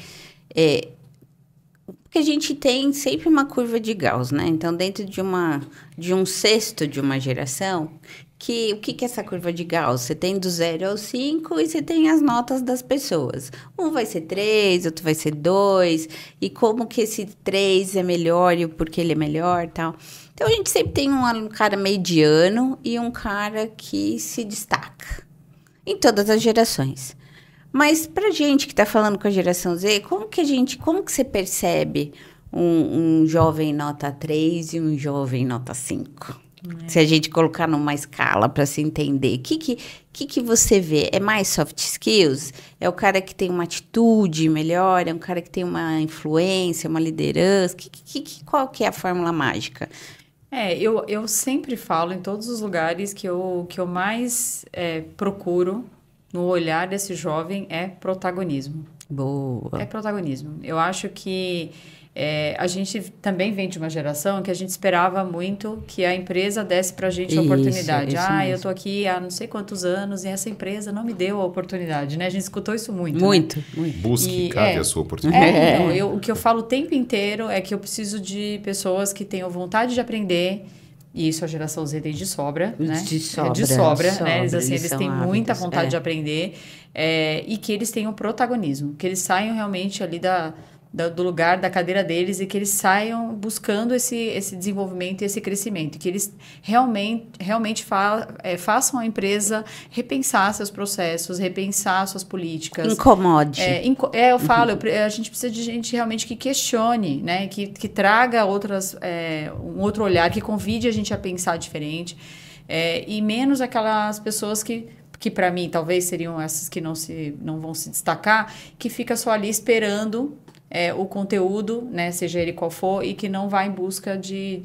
porque a gente tem sempre uma curva de Gauss, né? Então, dentro de um cesto de uma geração, o que é essa curva de Gauss? Você tem do 0 ao 5 e você tem as notas das pessoas. Um vai ser 3, outro vai ser 2, e como que esse 3 é melhor e porque ele é melhor e tal. Então, a gente sempre tem um cara mediano e um cara que se destaca em todas as gerações. Mas pra gente que está falando com a geração Z, como que você percebe um jovem nota 3 e um jovem nota 5? Se a gente colocar numa escala para se entender, o que você vê? É mais soft skills? É o cara que tem uma atitude melhor? É um cara que tem uma influência, uma liderança? Qual que é a fórmula mágica? Eu sempre falo em todos os lugares que eu mais procuro no olhar desse jovem é protagonismo. Boa. É protagonismo. Eu acho que a gente também vem de uma geração que a gente esperava muito que a empresa desse pra gente a oportunidade. Isso eu tô aqui há não sei quantos anos e essa empresa não me deu a oportunidade, né? A gente escutou isso muito. Muito. Busque cabe a sua oportunidade. O que eu falo o tempo inteiro é que eu preciso de pessoas que tenham vontade de aprender. E isso a geração Z tem de sobra, né? De sobra, né? Eles têm muita vontade de aprender. E que eles tenham protagonismo. Que eles saiam realmente ali do lugar, da cadeira deles, e que eles saiam buscando esse desenvolvimento e esse crescimento. Que eles realmente façam a empresa repensar seus processos, repensar suas políticas. Incomode. Eu falo, a gente precisa de gente realmente que questione, né? Que traga um outro olhar, que convide a gente a pensar diferente. E menos aquelas pessoas que para mim talvez seriam essas que não vão se destacar, que fica só ali esperando o conteúdo, né, seja ele qual for, e que não vai em busca de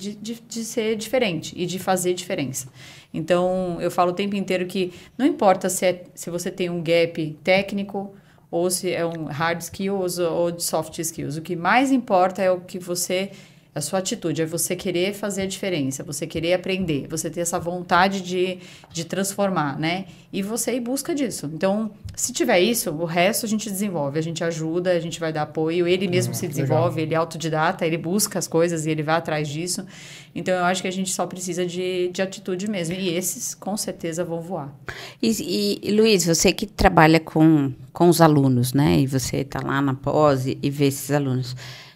ser diferente e de fazer diferença. Então, eu falo o tempo inteiro que não importa se você tem um gap técnico ou se é um hard skills ou de soft skills. O que mais importa é o que você É a sua atitude, é você querer fazer a diferença, você querer aprender, você ter essa vontade de transformar, né? E você ir em busca disso. Então, se tiver isso, o resto a gente desenvolve, a gente ajuda, a gente vai dar apoio, ele mesmo se desenvolve, legal. Ele é autodidata, ele busca as coisas e ele vai atrás disso. Então, eu acho que a gente só precisa de atitude mesmo. E esses, com certeza, vão voar. E Luiz, você que trabalha com os alunos, né? E você está lá na pós e vê esses alunos.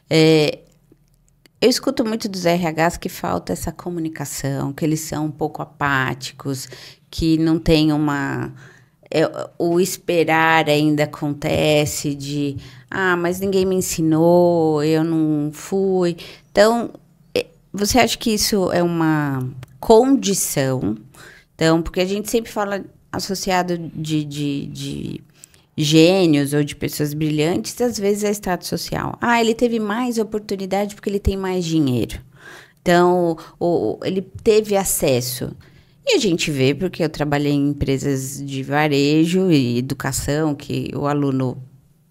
Eu escuto muito dos RHs que falta essa comunicação, que eles são um pouco apáticos, que não tem o esperar ainda acontece de... mas ninguém me ensinou, eu não fui. Então, você acha que isso é uma condição? Então, porque a gente sempre fala associado de gênios ou de pessoas brilhantes, às vezes é status social. Ele teve mais oportunidade porque ele tem mais dinheiro. Então, ele teve acesso. E a gente vê, porque eu trabalhei em empresas de varejo e educação, que o aluno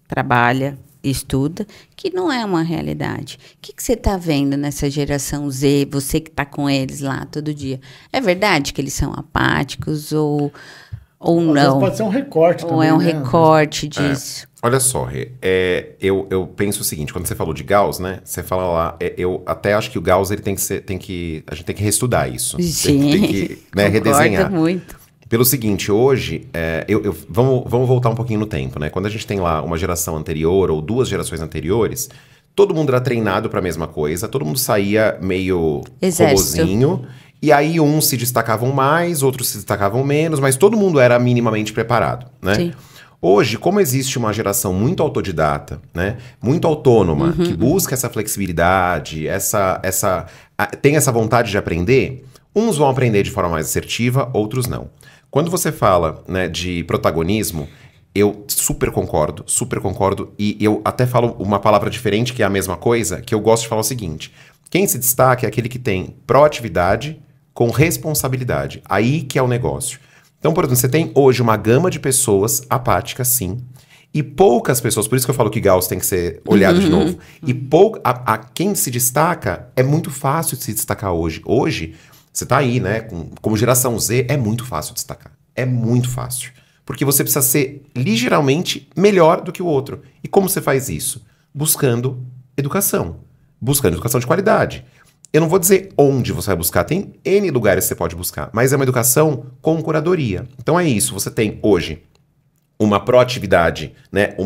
trabalha, estuda, que não é uma realidade. O que você está vendo nessa geração Z, você que está com eles lá todo dia? É verdade que eles são apáticos ou não? Pode ser um recorte também. Ou é um recorte disso? Olha só, Rê, eu penso o seguinte, quando você falou de Gauss, né? Você fala lá, eu até acho que o Gauss ele a gente tem que reestudar isso. Sim, tem que redesenhar. Muito. Pelo seguinte, hoje, vamos voltar um pouquinho no tempo, né? Quando a gente tem lá uma geração anterior ou 2 gerações anteriores, todo mundo era treinado para a mesma coisa, todo mundo saía meio robozinho. E aí uns se destacavam mais, outros se destacavam menos, mas todo mundo era minimamente preparado, né? Sim. Hoje, como existe uma geração muito autodidata, né? Muito autônoma, que busca essa flexibilidade, tem essa vontade de aprender, uns vão aprender de forma mais assertiva, outros não. Quando você fala, né, de protagonismo, eu super concordo, e eu até falo uma palavra diferente, que é a mesma coisa, que eu gosto de falar o seguinte: quem se destaca é aquele que tem proatividade com responsabilidade. Aí que é o negócio. Então, por exemplo, você tem hoje uma gama de pessoas apáticas, sim, e poucas pessoas, por isso que eu falo que Gauss tem que ser olhado de novo, e quem se destaca, é muito fácil de se destacar hoje. Hoje, você tá aí, né, como geração Z, é muito fácil destacar. É muito fácil. Porque você precisa ser ligeiramente melhor do que o outro. E como você faz isso? Buscando educação de qualidade. Eu não vou dizer onde você vai buscar, tem N lugares que você pode buscar, mas é uma educação com curadoria. Então é isso, você tem hoje uma proatividade, né?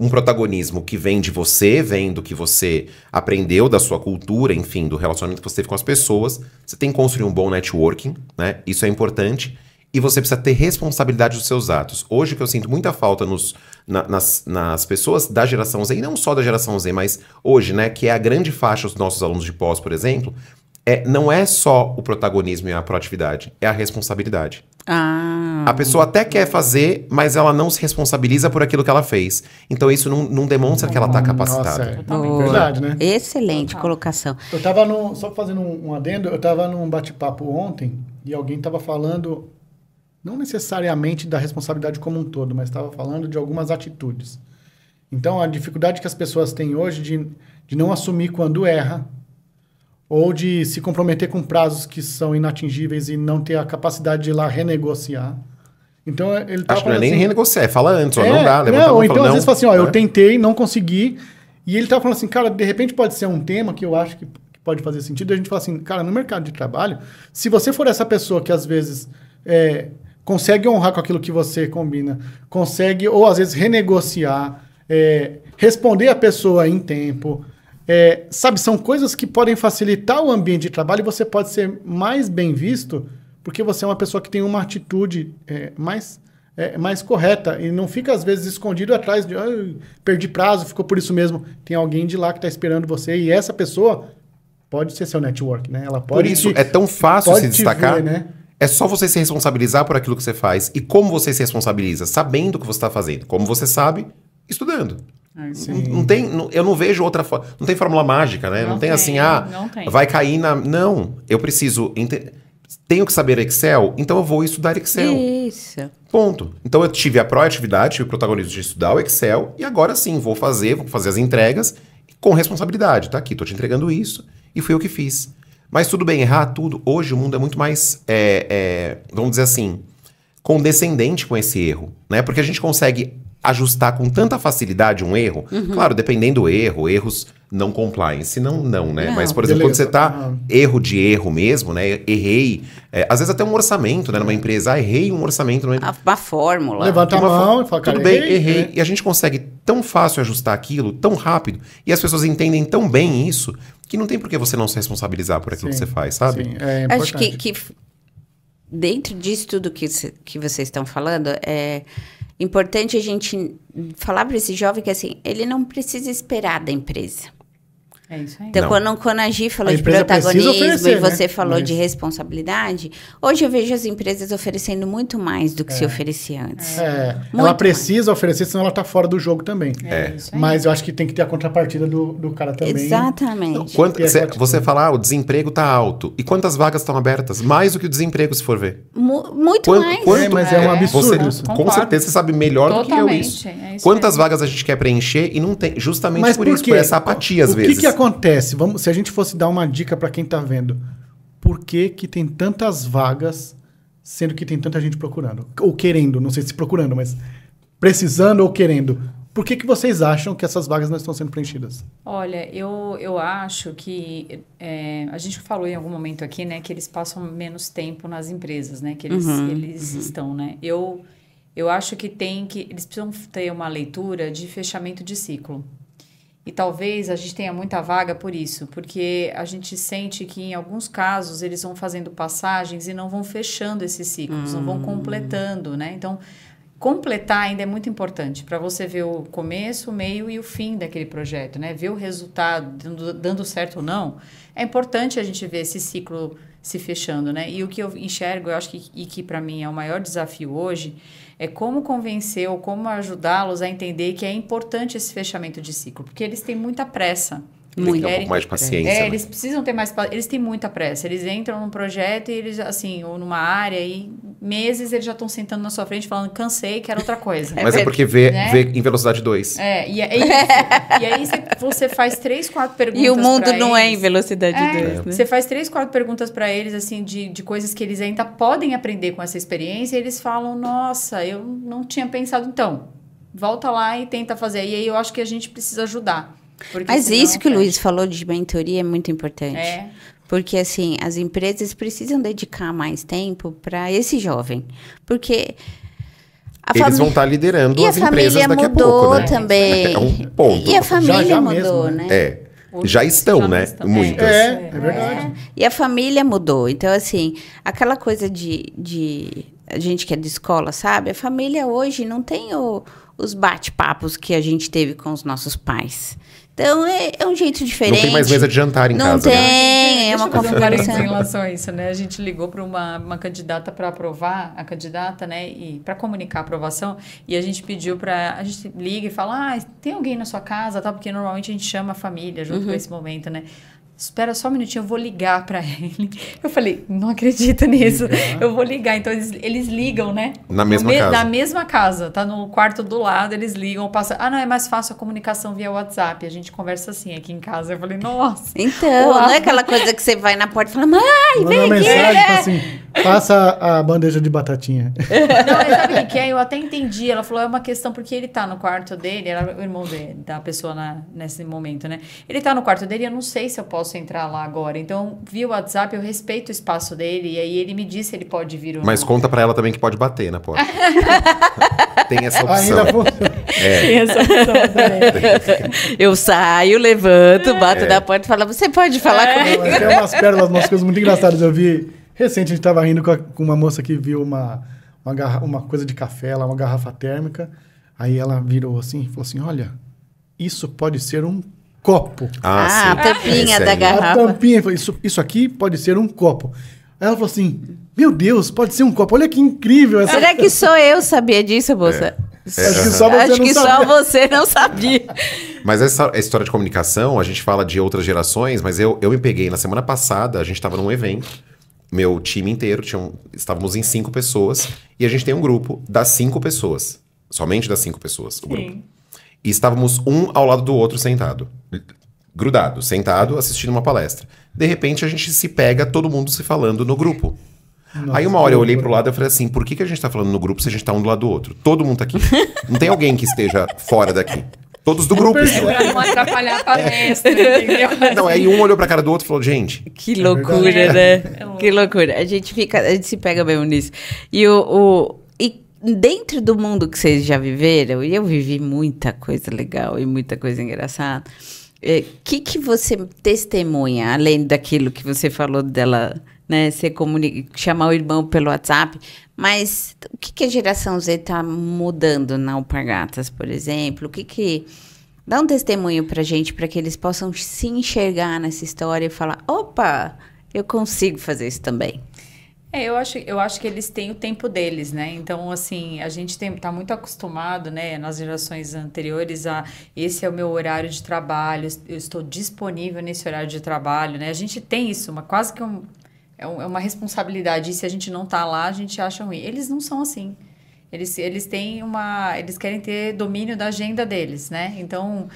Um protagonismo que vem de você, vem do que você aprendeu, da sua cultura, enfim, do relacionamento que você teve com as pessoas. Você tem que construir um bom networking, né? Isso é importante. E você precisa ter responsabilidade dos seus atos. Hoje, o que eu sinto muita falta nas pessoas da geração Z, e não só da geração Z, mas hoje, né, que é a grande faixa dos nossos alunos de pós, por exemplo, não é só o protagonismo e a proatividade, é a responsabilidade. A pessoa até quer fazer, mas ela não se responsabiliza por aquilo que ela fez. Então isso não demonstra que ela está capacitada. Nossa, verdade, né? Excelente colocação. Eu estava só fazendo um adendo, eu estava num bate-papo ontem e alguém estava falando, não necessariamente da responsabilidade como um todo, mas estava falando de algumas atitudes. Então, a dificuldade que as pessoas têm hoje de não assumir quando erra, ou de se comprometer com prazos que são inatingíveis e não ter a capacidade de ir lá renegociar. Então, ele tá Acho que não é nem renegociar, fala antes, ou não dá. Ou então, às vezes, fala assim, eu tentei, não consegui, e ele estava falando assim, cara, de repente pode ser um tema que eu acho que pode fazer sentido, e a gente fala assim, cara, no mercado de trabalho, se você for essa pessoa que, às vezes, consegue honrar com aquilo que você combina, consegue, ou às vezes, renegociar, responder a pessoa em tempo, sabe, são coisas que podem facilitar o ambiente de trabalho e você pode ser mais bem visto porque você é uma pessoa que tem uma atitude mais correta e não fica, às vezes, escondido atrás de perdi prazo, ficou por isso mesmo. Tem alguém de lá que está esperando você e essa pessoa pode ser seu network, né? Ela pode por isso é tão fácil se destacar, ver, né? É só você se responsabilizar por aquilo que você faz. E como você se responsabiliza? Sabendo o que você está fazendo. Como você sabe? Estudando. Eu não vejo outra forma. Não tem fórmula mágica, né? Não tem assim, vai cair na... Não, eu preciso... Tenho que saber Excel, então eu vou estudar Excel. Isso. Ponto. Então eu tive a proatividade, tive o protagonismo de estudar o Excel e agora sim, vou fazer as entregas com responsabilidade. Tá aqui, tô te entregando isso E fui eu que fiz. Mas tudo bem, errar tudo. Hoje o mundo é muito mais, vamos dizer assim, condescendente com esse erro, né? Porque a gente consegue ajustar com tanta facilidade um erro. Claro, dependendo do erro, erros não compliance, não, né? Mas, por exemplo, quando você tá erro de erro mesmo, né? Errei, às vezes até um orçamento, né? Numa empresa, errei um orçamento. Uma fórmula. Levanta a mão e fala, cara, tudo bem, errei. E a gente consegue tão fácil ajustar aquilo, tão rápido, e as pessoas entendem tão bem isso, que não tem por que você não se responsabilizar por aquilo que você faz, sabe? Sim, é importante. Acho que dentro disso tudo que vocês estão falando, é importante a gente falar para esse jovem que assim, ele não precisa esperar da empresa. É isso aí. Então, quando a Gi falou de protagonismo e você falou de responsabilidade, hoje eu vejo as empresas oferecendo muito mais do que se oferecia antes. Ela precisa oferecer, senão ela está fora do jogo também. Isso aí. Mas eu acho que tem que ter a contrapartida do cara também. Exatamente. Você fala, o desemprego está alto. E quantas vagas estão abertas? Mais do que o desemprego, se for ver. Muito mais. Mas é um absurdo. Com certeza você sabe melhor do que eu isso. Quantas vagas a gente quer preencher e não tem, justamente por isso, por essa apatia às vezes. O que acontece? Se a gente fosse dar uma dica para quem está vendo, por que tem tantas vagas, sendo que tem tanta gente procurando? Ou querendo, não sei se procurando, mas precisando ou querendo. Por que vocês acham que essas vagas não estão sendo preenchidas? Olha, eu acho que a gente falou em algum momento aqui, né, que eles passam menos tempo nas empresas, né, que eles estão, né. Eu acho que eles precisam ter uma leitura de fechamento de ciclo. E talvez a gente tenha muita vaga por isso, porque a gente sente que em alguns casos eles vão fazendo passagens e não vão fechando esses ciclos, não vão completando, né? Então, completar ainda é muito importante para você ver o começo, o meio e o fim daquele projeto, né? Ver o resultado dando certo ou não. É importante a gente ver esse ciclo se fechando, né? E o que eu enxergo, eu acho que para mim é o maior desafio hoje, é como convencer ou como ajudá-los a entender que é importante esse fechamento de ciclo, porque eles têm muita pressa. Eles têm um pouco mais de paciência. Né? Eles precisam ter mais... Eles têm muita pressa. Eles entram num projeto e eles, assim, ou numa área e meses eles já estão sentando na sua frente falando, cansei, quero outra coisa. Mas é porque vê em velocidade 2. E é isso. E aí você faz 3, 4 perguntas. E o mundo não é em velocidade 2, né? Você faz 3, 4 perguntas para eles, assim, de coisas que eles ainda podem aprender com essa experiência e eles falam, nossa, eu não tinha pensado. Então, volta lá e tenta fazer. E aí eu acho que a gente precisa ajudar. Mas isso que o Luiz falou de mentoria é muito importante. Porque, assim, as empresas precisam dedicar mais tempo para esse jovem. Porque eles vão estar liderando as empresas daqui a pouco, né? Também. É um ponto. E a família mudou, mesmo, né? Já estão, né? Muitas. É verdade. E a família mudou. Então, assim, aquela coisa de a gente que é de escola, sabe? A família hoje não tem os bate-papos que a gente teve com os nossos pais. Então, é um jeito diferente. Não tem mais mesa de jantar em casa, né? Não tem, é uma conversa em relação a isso, né? A gente ligou para uma candidata para aprovar, a candidata, né? E para comunicar a aprovação, e a gente pediu para... A gente liga e fala, tem alguém na sua casa, tá? Porque normalmente a gente chama a família junto com esse momento, né? Espera só um minutinho, eu vou ligar para ele. Eu falei, não acredito nisso. Eu vou ligar. Então, eles ligam, né? Na mesma casa. Na mesma casa. Tá no quarto do lado, eles ligam. Não, é mais fácil a comunicação via WhatsApp. A gente conversa assim aqui em casa. Eu falei, nossa. Então, não é aquela coisa que você vai na porta e fala, mãe, vem aqui. Mensagem, assim, passa a bandeja de batatinha. Não, mas sabe o que é? Eu até entendi. Ela falou, é uma questão porque ele tá no quarto dele. Era o irmão dele, da pessoa nesse momento, né? Ele tá no quarto dele e eu não sei se eu posso entrar lá agora. Então, via WhatsApp, eu respeito o espaço dele. E aí, ele me disse se ele pode vir ou não. Mas conta pra ela também que pode bater na porta. Tem essa opção. Ainda funciona. Tem essa opção. Eu saio, levanto, bato na porta e falo, você pode falar comigo? Mas tem umas pérolas, umas coisas muito engraçadas. Eu vi... Recente, a gente tava rindo com uma moça que viu uma coisa de café lá, uma garrafa térmica. Aí ela virou assim e falou assim, olha, isso pode ser um copo. A tampinha da garrafa. A tampinha, isso aqui pode ser um copo. Aí ela falou assim, meu Deus, pode ser um copo. Olha que incrível essa... Será que só eu sabia disso, moça? Acho que só você não sabia. Mas essa história de comunicação, a gente fala de outras gerações, mas eu me peguei na semana passada, a gente estava num evento, meu time inteiro, estávamos em 5 pessoas, e a gente tem um grupo das 5 pessoas, somente das 5 pessoas, o grupo. E estávamos um ao lado do outro sentado. grudado, sentado, assistindo uma palestra. De repente, a gente se pega, todo mundo se falando no grupo. Nossa, aí uma hora eu olhei pro lado e falei assim, por que a gente tá falando no grupo se a gente tá um do lado do outro? Todo mundo tá aqui. Não tem alguém que esteja fora daqui. Todos do grupo. Pra não atrapalhar a palestra, entendeu? Não, aí um olhou pra cara do outro e falou, gente... Que loucura, né? Que loucura. A gente se pega mesmo nisso. E dentro do mundo que vocês já viveram, e eu vivi muita coisa legal e muita coisa engraçada, que você testemunha, além daquilo que você falou dela, né, chamar o irmão pelo WhatsApp, mas o que a geração Z está mudando na Alpargatas, por exemplo? Dá um testemunho pra gente, para que eles possam se enxergar nessa história e falar, opa, eu consigo fazer isso também. Eu acho que eles têm o tempo deles, né? Então, assim, a gente tá muito acostumado, né, nas gerações anteriores esse é o meu horário de trabalho, eu estou disponível nesse horário de trabalho, né? A gente tem isso, quase que é uma responsabilidade, e se a gente não tá lá, a gente acha ruim. Eles não são assim. Eles querem ter domínio da agenda deles, né? Então,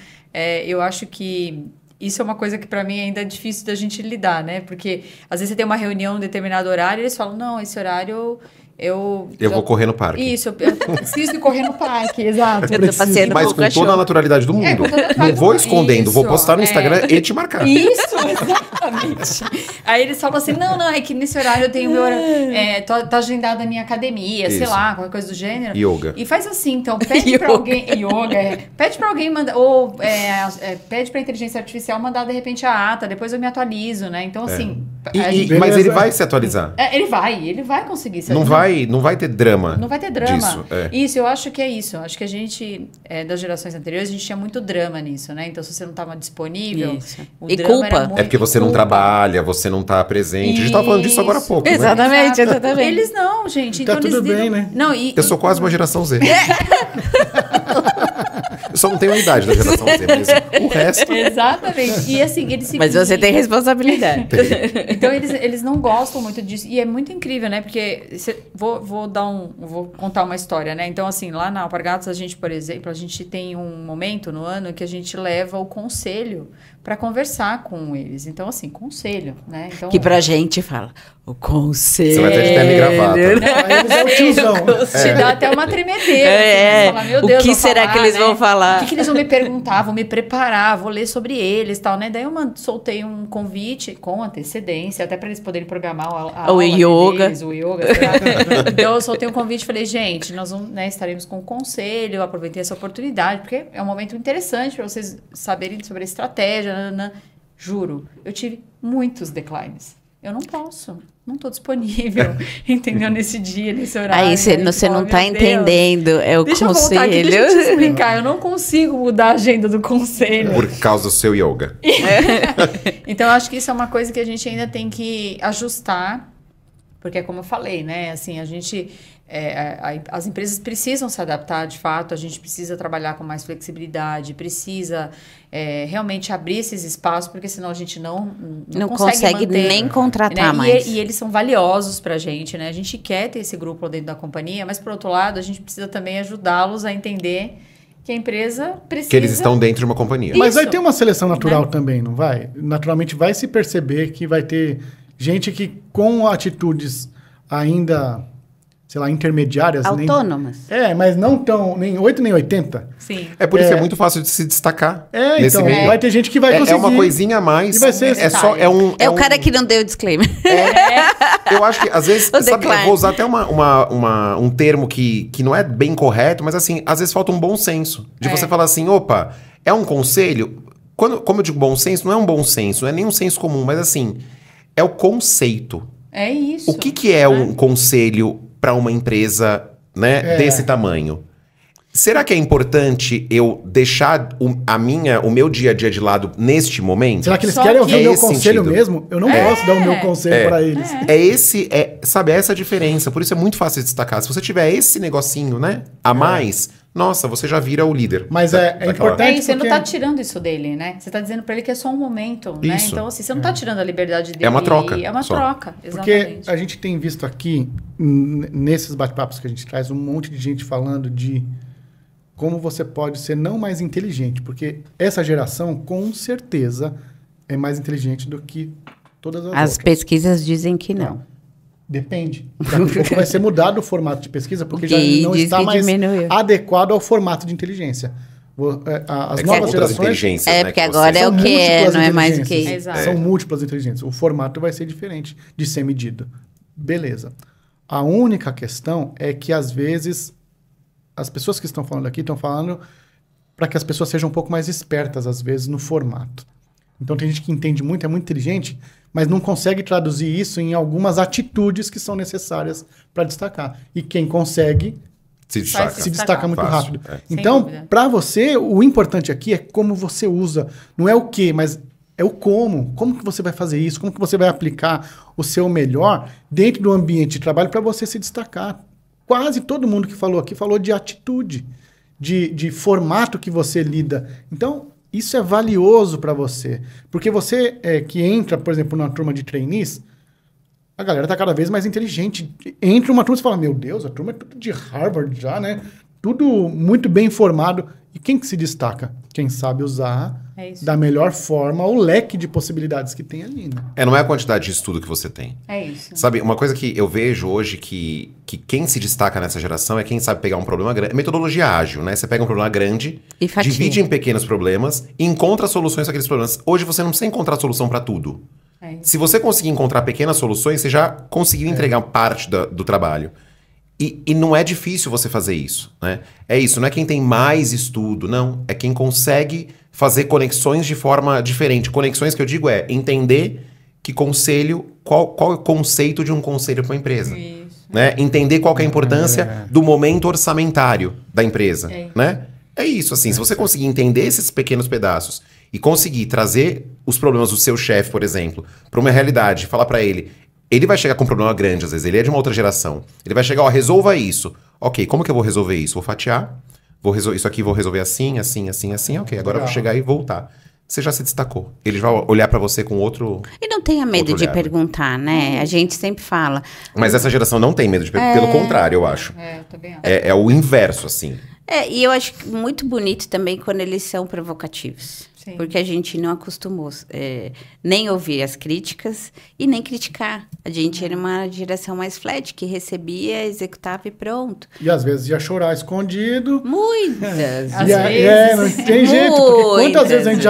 eu acho que isso é uma coisa que para mim ainda é difícil da gente lidar, né? Porque às vezes você tem uma reunião em um determinado horário e eles falam, não, esse horário eu vou correr no parque. Isso, eu preciso de correr no parque, exato. Eu tô passeando Mas com toda a naturalidade do mundo. Não vou escondendo, vou postar no Instagram e te marcar. Isso, exatamente. Aí eles falam assim, não, é que nesse horário eu tenho meu horário, tá agendada a minha academia, sei lá, qualquer coisa do gênero. Yoga. E faz assim, então, pede pra alguém, pede pra alguém mandar, ou pede pra inteligência artificial mandar de repente a ata, depois eu me atualizo, né? Então, assim... Mas ele vai se atualizar. Ele vai conseguir se atualizar. Não vai ter drama. Não vai ter drama. Disso, Isso, eu acho que é isso. Acho que a gente, das gerações anteriores, a gente tinha muito drama nisso, né? Então, se você não estava disponível, o drama culpa. era muito... É porque você não trabalha, você não está presente. A gente estava falando disso agora há pouco. Exatamente, né? exatamente. Eles não, gente. Tá Então, tudo bem, né? Não, eu sou quase uma geração Z. Eu só não tenho a idade da geração Z mesmo. O resto... Exatamente. E assim, eles Mas você tem responsabilidade. Então, eles não gostam muito disso. E é muito incrível, né? Porque... Vou contar uma história, né? Então, assim, lá na Alpargatas, a gente, por exemplo, a gente tem um momento no ano que a gente leva o conselho para conversar com eles. Então, assim, conselho, né? Então, que pra gente fala, o conselho... Você vai ter de terno e gravata. Aí eles é o tiozão. Te dá até uma tremedeira. Assim, meu Deus, o que será que eles vão falar? O que eles vão me perguntar? Vou me preparar, vou ler sobre eles e tal, né? Daí eu soltei um convite com antecedência, até para eles poderem programar a aula deles, o yoga. Então eu soltei um convite e falei, gente, nós vamos, né, estaremos com o conselho, aproveitei essa oportunidade, porque é um momento interessante para vocês saberem sobre a estratégia. Juro, eu tive muitos declines. Eu não posso, não estou disponível, entendeu? Nesse dia, nesse horário. Aí você não está entendendo, é o deixa conselho. Deixa eu te explicar, eu não consigo mudar a agenda do conselho. Por causa do seu yoga. Então, eu acho que isso é uma coisa que a gente ainda tem que ajustar, porque é como eu falei, né? Assim, a gente... as empresas precisam se adaptar, de fato, a gente precisa trabalhar com mais flexibilidade, precisa realmente abrir esses espaços, porque senão a gente não consegue manter, nem contratar, né? mais. E eles são valiosos pra gente, né? A gente quer ter esse grupo dentro da companhia, mas, por outro lado, a gente precisa também ajudá-los a entender que a empresa precisa... Que eles estão dentro de uma companhia. Mas vai ter uma seleção natural também, não vai? Naturalmente vai se perceber que vai ter gente que com atitudes ainda... sei lá, intermediárias. Autônomas. Mas não tão, nem 8 nem 80. Sim. É por isso que é muito fácil de se destacar nesse então, meio. vai ter gente que vai conseguir. É uma coisinha a mais. E vai ser o cara que não deu o disclaimer. Eu acho que, às vezes, sabe, eu vou usar até um termo que não é bem correto, mas assim, às vezes falta um bom senso. De você falar assim, opa, é um conselho... Como eu digo bom senso, não é um bom senso, não é nem um senso comum, mas assim, é o conceito. É isso. O que é um conselho para uma empresa, né, desse tamanho? Será que é importante eu deixar o meu dia a dia de lado neste momento? Será que eles querem ouvir o meu conselho mesmo? Eu não posso dar o meu conselho para eles. Sabe, essa diferença. Por isso é muito fácil de destacar. Se você tiver esse negocinho, né, a mais, nossa, você já vira o líder. Mas é importante você não tá tirando isso dele, né? Você tá dizendo para ele que é só um momento, né? Então, assim, você não tá tirando a liberdade dele. É uma troca. É uma troca, exatamente. Porque a gente tem visto aqui, nesses bate-papos que a gente traz, um monte de gente falando de como você pode ser não mais inteligente, porque essa geração, com certeza, é mais inteligente do que todas as outras. As pesquisas dizem que não. Depende. Daqui a pouco vai ser mudado o formato de pesquisa, porque já não está mais adequado ao formato de inteligência. As novas gerações... porque agora é o que é, não é mais o que é. São múltiplas inteligências. O formato vai ser diferente de ser medido. Beleza. A única questão é que, às vezes, as pessoas que estão falando aqui estão falando para que as pessoas sejam um pouco mais espertas, às vezes, no formato. Então, tem gente que entende muito, é muito inteligente, mas não consegue traduzir isso em algumas atitudes que são necessárias para destacar. E quem consegue se destaca muito rápido. Então, para você, o importante aqui é como você usa. Não é o quê, mas é o como. Como que você vai fazer isso? Como que você vai aplicar o seu melhor dentro do ambiente de trabalho para você se destacar? Quase todo mundo que falou aqui falou de atitude, de formato que você lida. Então, isso é valioso para você. Porque você que entra, por exemplo, numa turma de trainees, a galera está cada vez mais inteligente. Entra uma turma e fala, meu Deus, a turma é tudo de Harvard já, né? Tudo muito bem formado. E quem que se destaca? Quem sabe usar da melhor forma o leque de possibilidades que tem ali, né? Não é a quantidade de estudo que você tem. É isso. Sabe, uma coisa que eu vejo hoje que quem se destaca nessa geração é quem sabe pegar um problema grande. Metodologia ágil, né? Você pega um problema grande, divide em pequenos problemas e encontra soluções para aqueles problemas. Hoje você não precisa encontrar solução para tudo. Se você conseguir encontrar pequenas soluções, você já conseguiu entregar parte do trabalho. E não é difícil você fazer isso, né? É isso, não é quem tem mais estudo, não. É quem consegue fazer conexões de forma diferente. Conexões que eu digo é entender que conselho, qual é o conceito de um conselho para uma empresa. Né? Entender qual que é a importância do momento orçamentário da empresa. Né? É isso, assim, se você conseguir entender esses pequenos pedaços e conseguir trazer os problemas do seu chefe, por exemplo, para uma realidade, falar para ele vai chegar com um problema grande, às vezes, ele é de uma outra geração. Ele vai chegar, resolva isso. Ok, como que eu vou resolver isso? Vou fatiar, isso aqui vou resolver assim, assim, assim, assim. Ok, agora eu vou chegar e voltar. Você já se destacou. Ele vai olhar pra você com outro... E não tenha medo de perguntar, né? A gente sempre fala. Mas essa geração não tem medo de perguntar. Pelo contrário, eu acho. Eu também acho. É o inverso, assim. E eu acho muito bonito também quando eles são provocativos. Sim. Porque a gente não acostumou nem ouvir as críticas e nem criticar. A gente era uma geração mais flat, que recebia, executava e pronto. E às vezes ia chorar escondido. Muitas. Às vezes. Não tem jeito. Porque quantas vezes a gente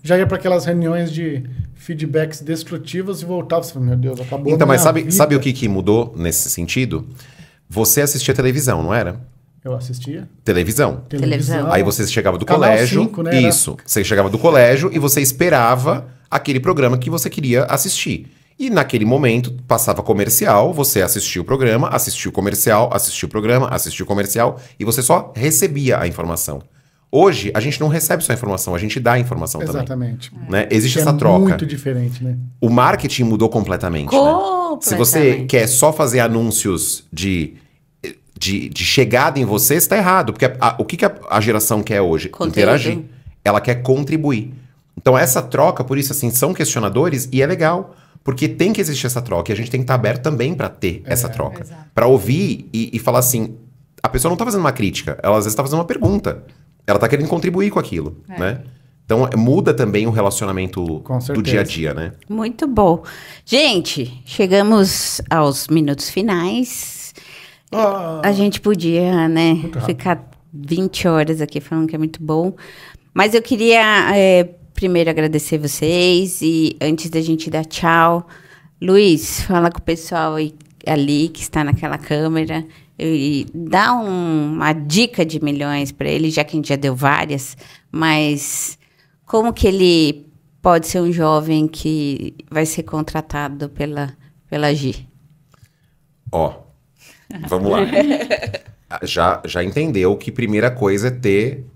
já ia para aquelas reuniões de feedbacks destrutivos e voltava e falava, meu Deus, acabou. Então, mas sabe o que mudou nesse sentido? Você assistia televisão, não era? Eu assistia. Televisão. Aí você chegava do Canal colégio. 5, né? Isso. Você chegava do colégio e você esperava aquele programa que você queria assistir. E naquele momento passava comercial, você assistia o programa, assistia o comercial, assistia o programa, assistia o comercial e você só recebia a informação. Hoje, a gente não recebe só a informação, a gente dá a informação também. Exatamente. Né? Existe essa troca. É muito diferente, né? O marketing mudou completamente. Né? Se você quer só fazer anúncios de chegada em você, está errado. Porque o que a geração quer hoje? Conteúdo. Interagir. Ela quer contribuir. Então, essa troca, por isso, assim, são questionadores e é legal. Porque tem que existir essa troca e a gente tem que estar aberto também para ter essa troca. Para ouvir e falar assim, a pessoa não está fazendo uma crítica, ela às vezes está fazendo uma pergunta. Ela está querendo contribuir com aquilo, né? Então, muda também o relacionamento do dia a dia, né? Muito bom. Gente, chegamos aos minutos finais. A gente podia, né, ficar 20 horas aqui falando que é muito bom. Mas eu queria primeiro agradecer vocês e antes da gente dar tchau, Luiz, fala com o pessoal ali que está naquela câmera e dá uma dica de milhões para ele, já que a gente já deu várias, mas como que ele pode ser um jovem que vai ser contratado pela Gi? Vamos lá. Já entendeu que primeira coisa é ter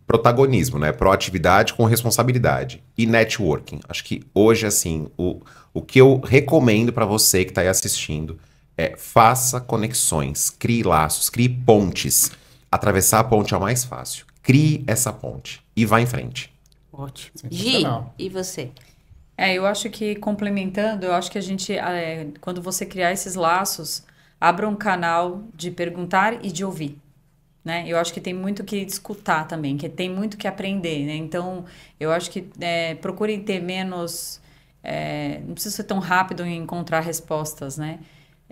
protagonismo, né? Proatividade com responsabilidade. E networking. Acho que hoje, assim, o que eu recomendo para você que está aí assistindo é faça conexões, crie laços, crie pontes. Atravessar a ponte é o mais fácil. Crie essa ponte e vá em frente. Ótimo. Gi, e você? Eu acho que, complementando, eu acho que a gente, quando você criar esses laços, abra um canal de perguntar e de ouvir. né? Eu acho que tem muito que escutar também, que tem muito que aprender, né? Então, eu acho que procurem ter menos... não precisa ser tão rápido em encontrar respostas, né?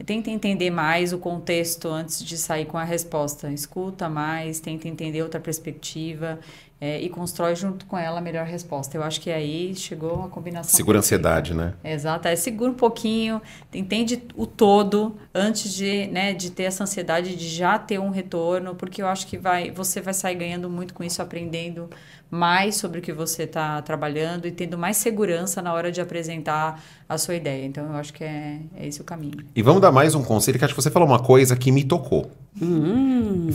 Tenta entender mais o contexto antes de sair com a resposta. Escuta mais, tenta entender outra perspectiva e constrói junto com ela a melhor resposta. Eu acho que aí chegou a combinação. Segura a ansiedade, né? Exato. Segura um pouquinho, entende o todo antes de ter essa ansiedade de já ter um retorno, porque eu acho que você vai sair ganhando muito com isso, aprendendo mais sobre o que você está trabalhando e tendo mais segurança na hora de apresentar a sua ideia. Então, eu acho que é esse o caminho. E vamos dar mais um conselho, que acho que você falou uma coisa que me tocou.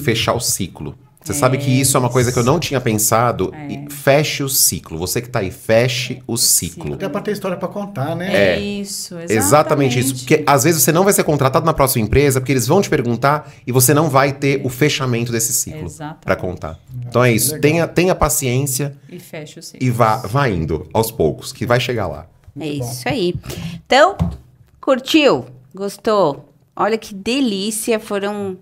Fechar o ciclo. Você sabe que isso é uma coisa que eu não tinha pensado. Feche o ciclo. Você que tá aí, feche o ciclo. Até para ter história para contar, né? Isso, exatamente isso. Porque às vezes você não vai ser contratado na próxima empresa, porque eles vão te perguntar e você não vai ter o fechamento desse ciclo para contar. Então é isso. Tenha paciência e feche o ciclo. E vá indo aos poucos, que vai chegar lá. É isso aí. Então, curtiu? Gostou? Olha que delícia. Foi 1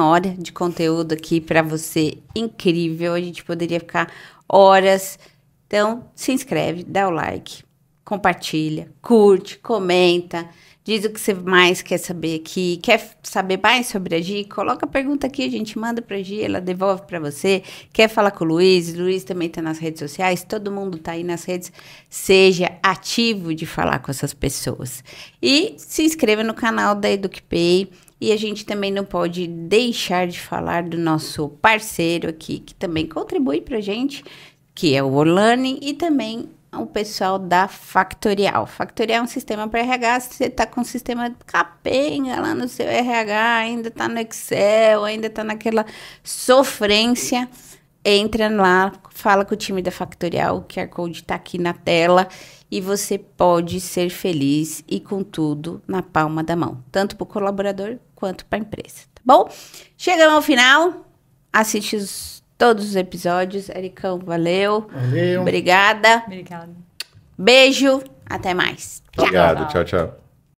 hora de conteúdo aqui para você, incrível. A gente poderia ficar horas. Então, se inscreve, dá o like, compartilha, curte, comenta, diz o que você mais quer saber aqui. Quer saber mais sobre a Gi? Coloca a pergunta aqui, a gente manda para a Gi, ela devolve para você. Quer falar com o Luiz? O Luiz também está nas redes sociais, todo mundo está aí nas redes. Seja ativo de falar com essas pessoas. E se inscreva no canal da EducPay. E a gente também não pode deixar de falar do nosso parceiro aqui, que também contribui para a gente, que é o Orlane, e também o pessoal da Factorial. Factorial é um sistema para RH, se você está com um sistema capenga lá no seu RH, ainda está no Excel, ainda está naquela sofrência, entra lá, fala com o time da Factorial, o QR Code está aqui na tela, e você pode ser feliz e com tudo na palma da mão, tanto para o colaborador quanto para a empresa, tá bom? Chegamos ao final, assiste todos os episódios. Ericão, valeu. Valeu. Obrigada. Obrigada. Beijo, até mais. Obrigado, tchau, tchau.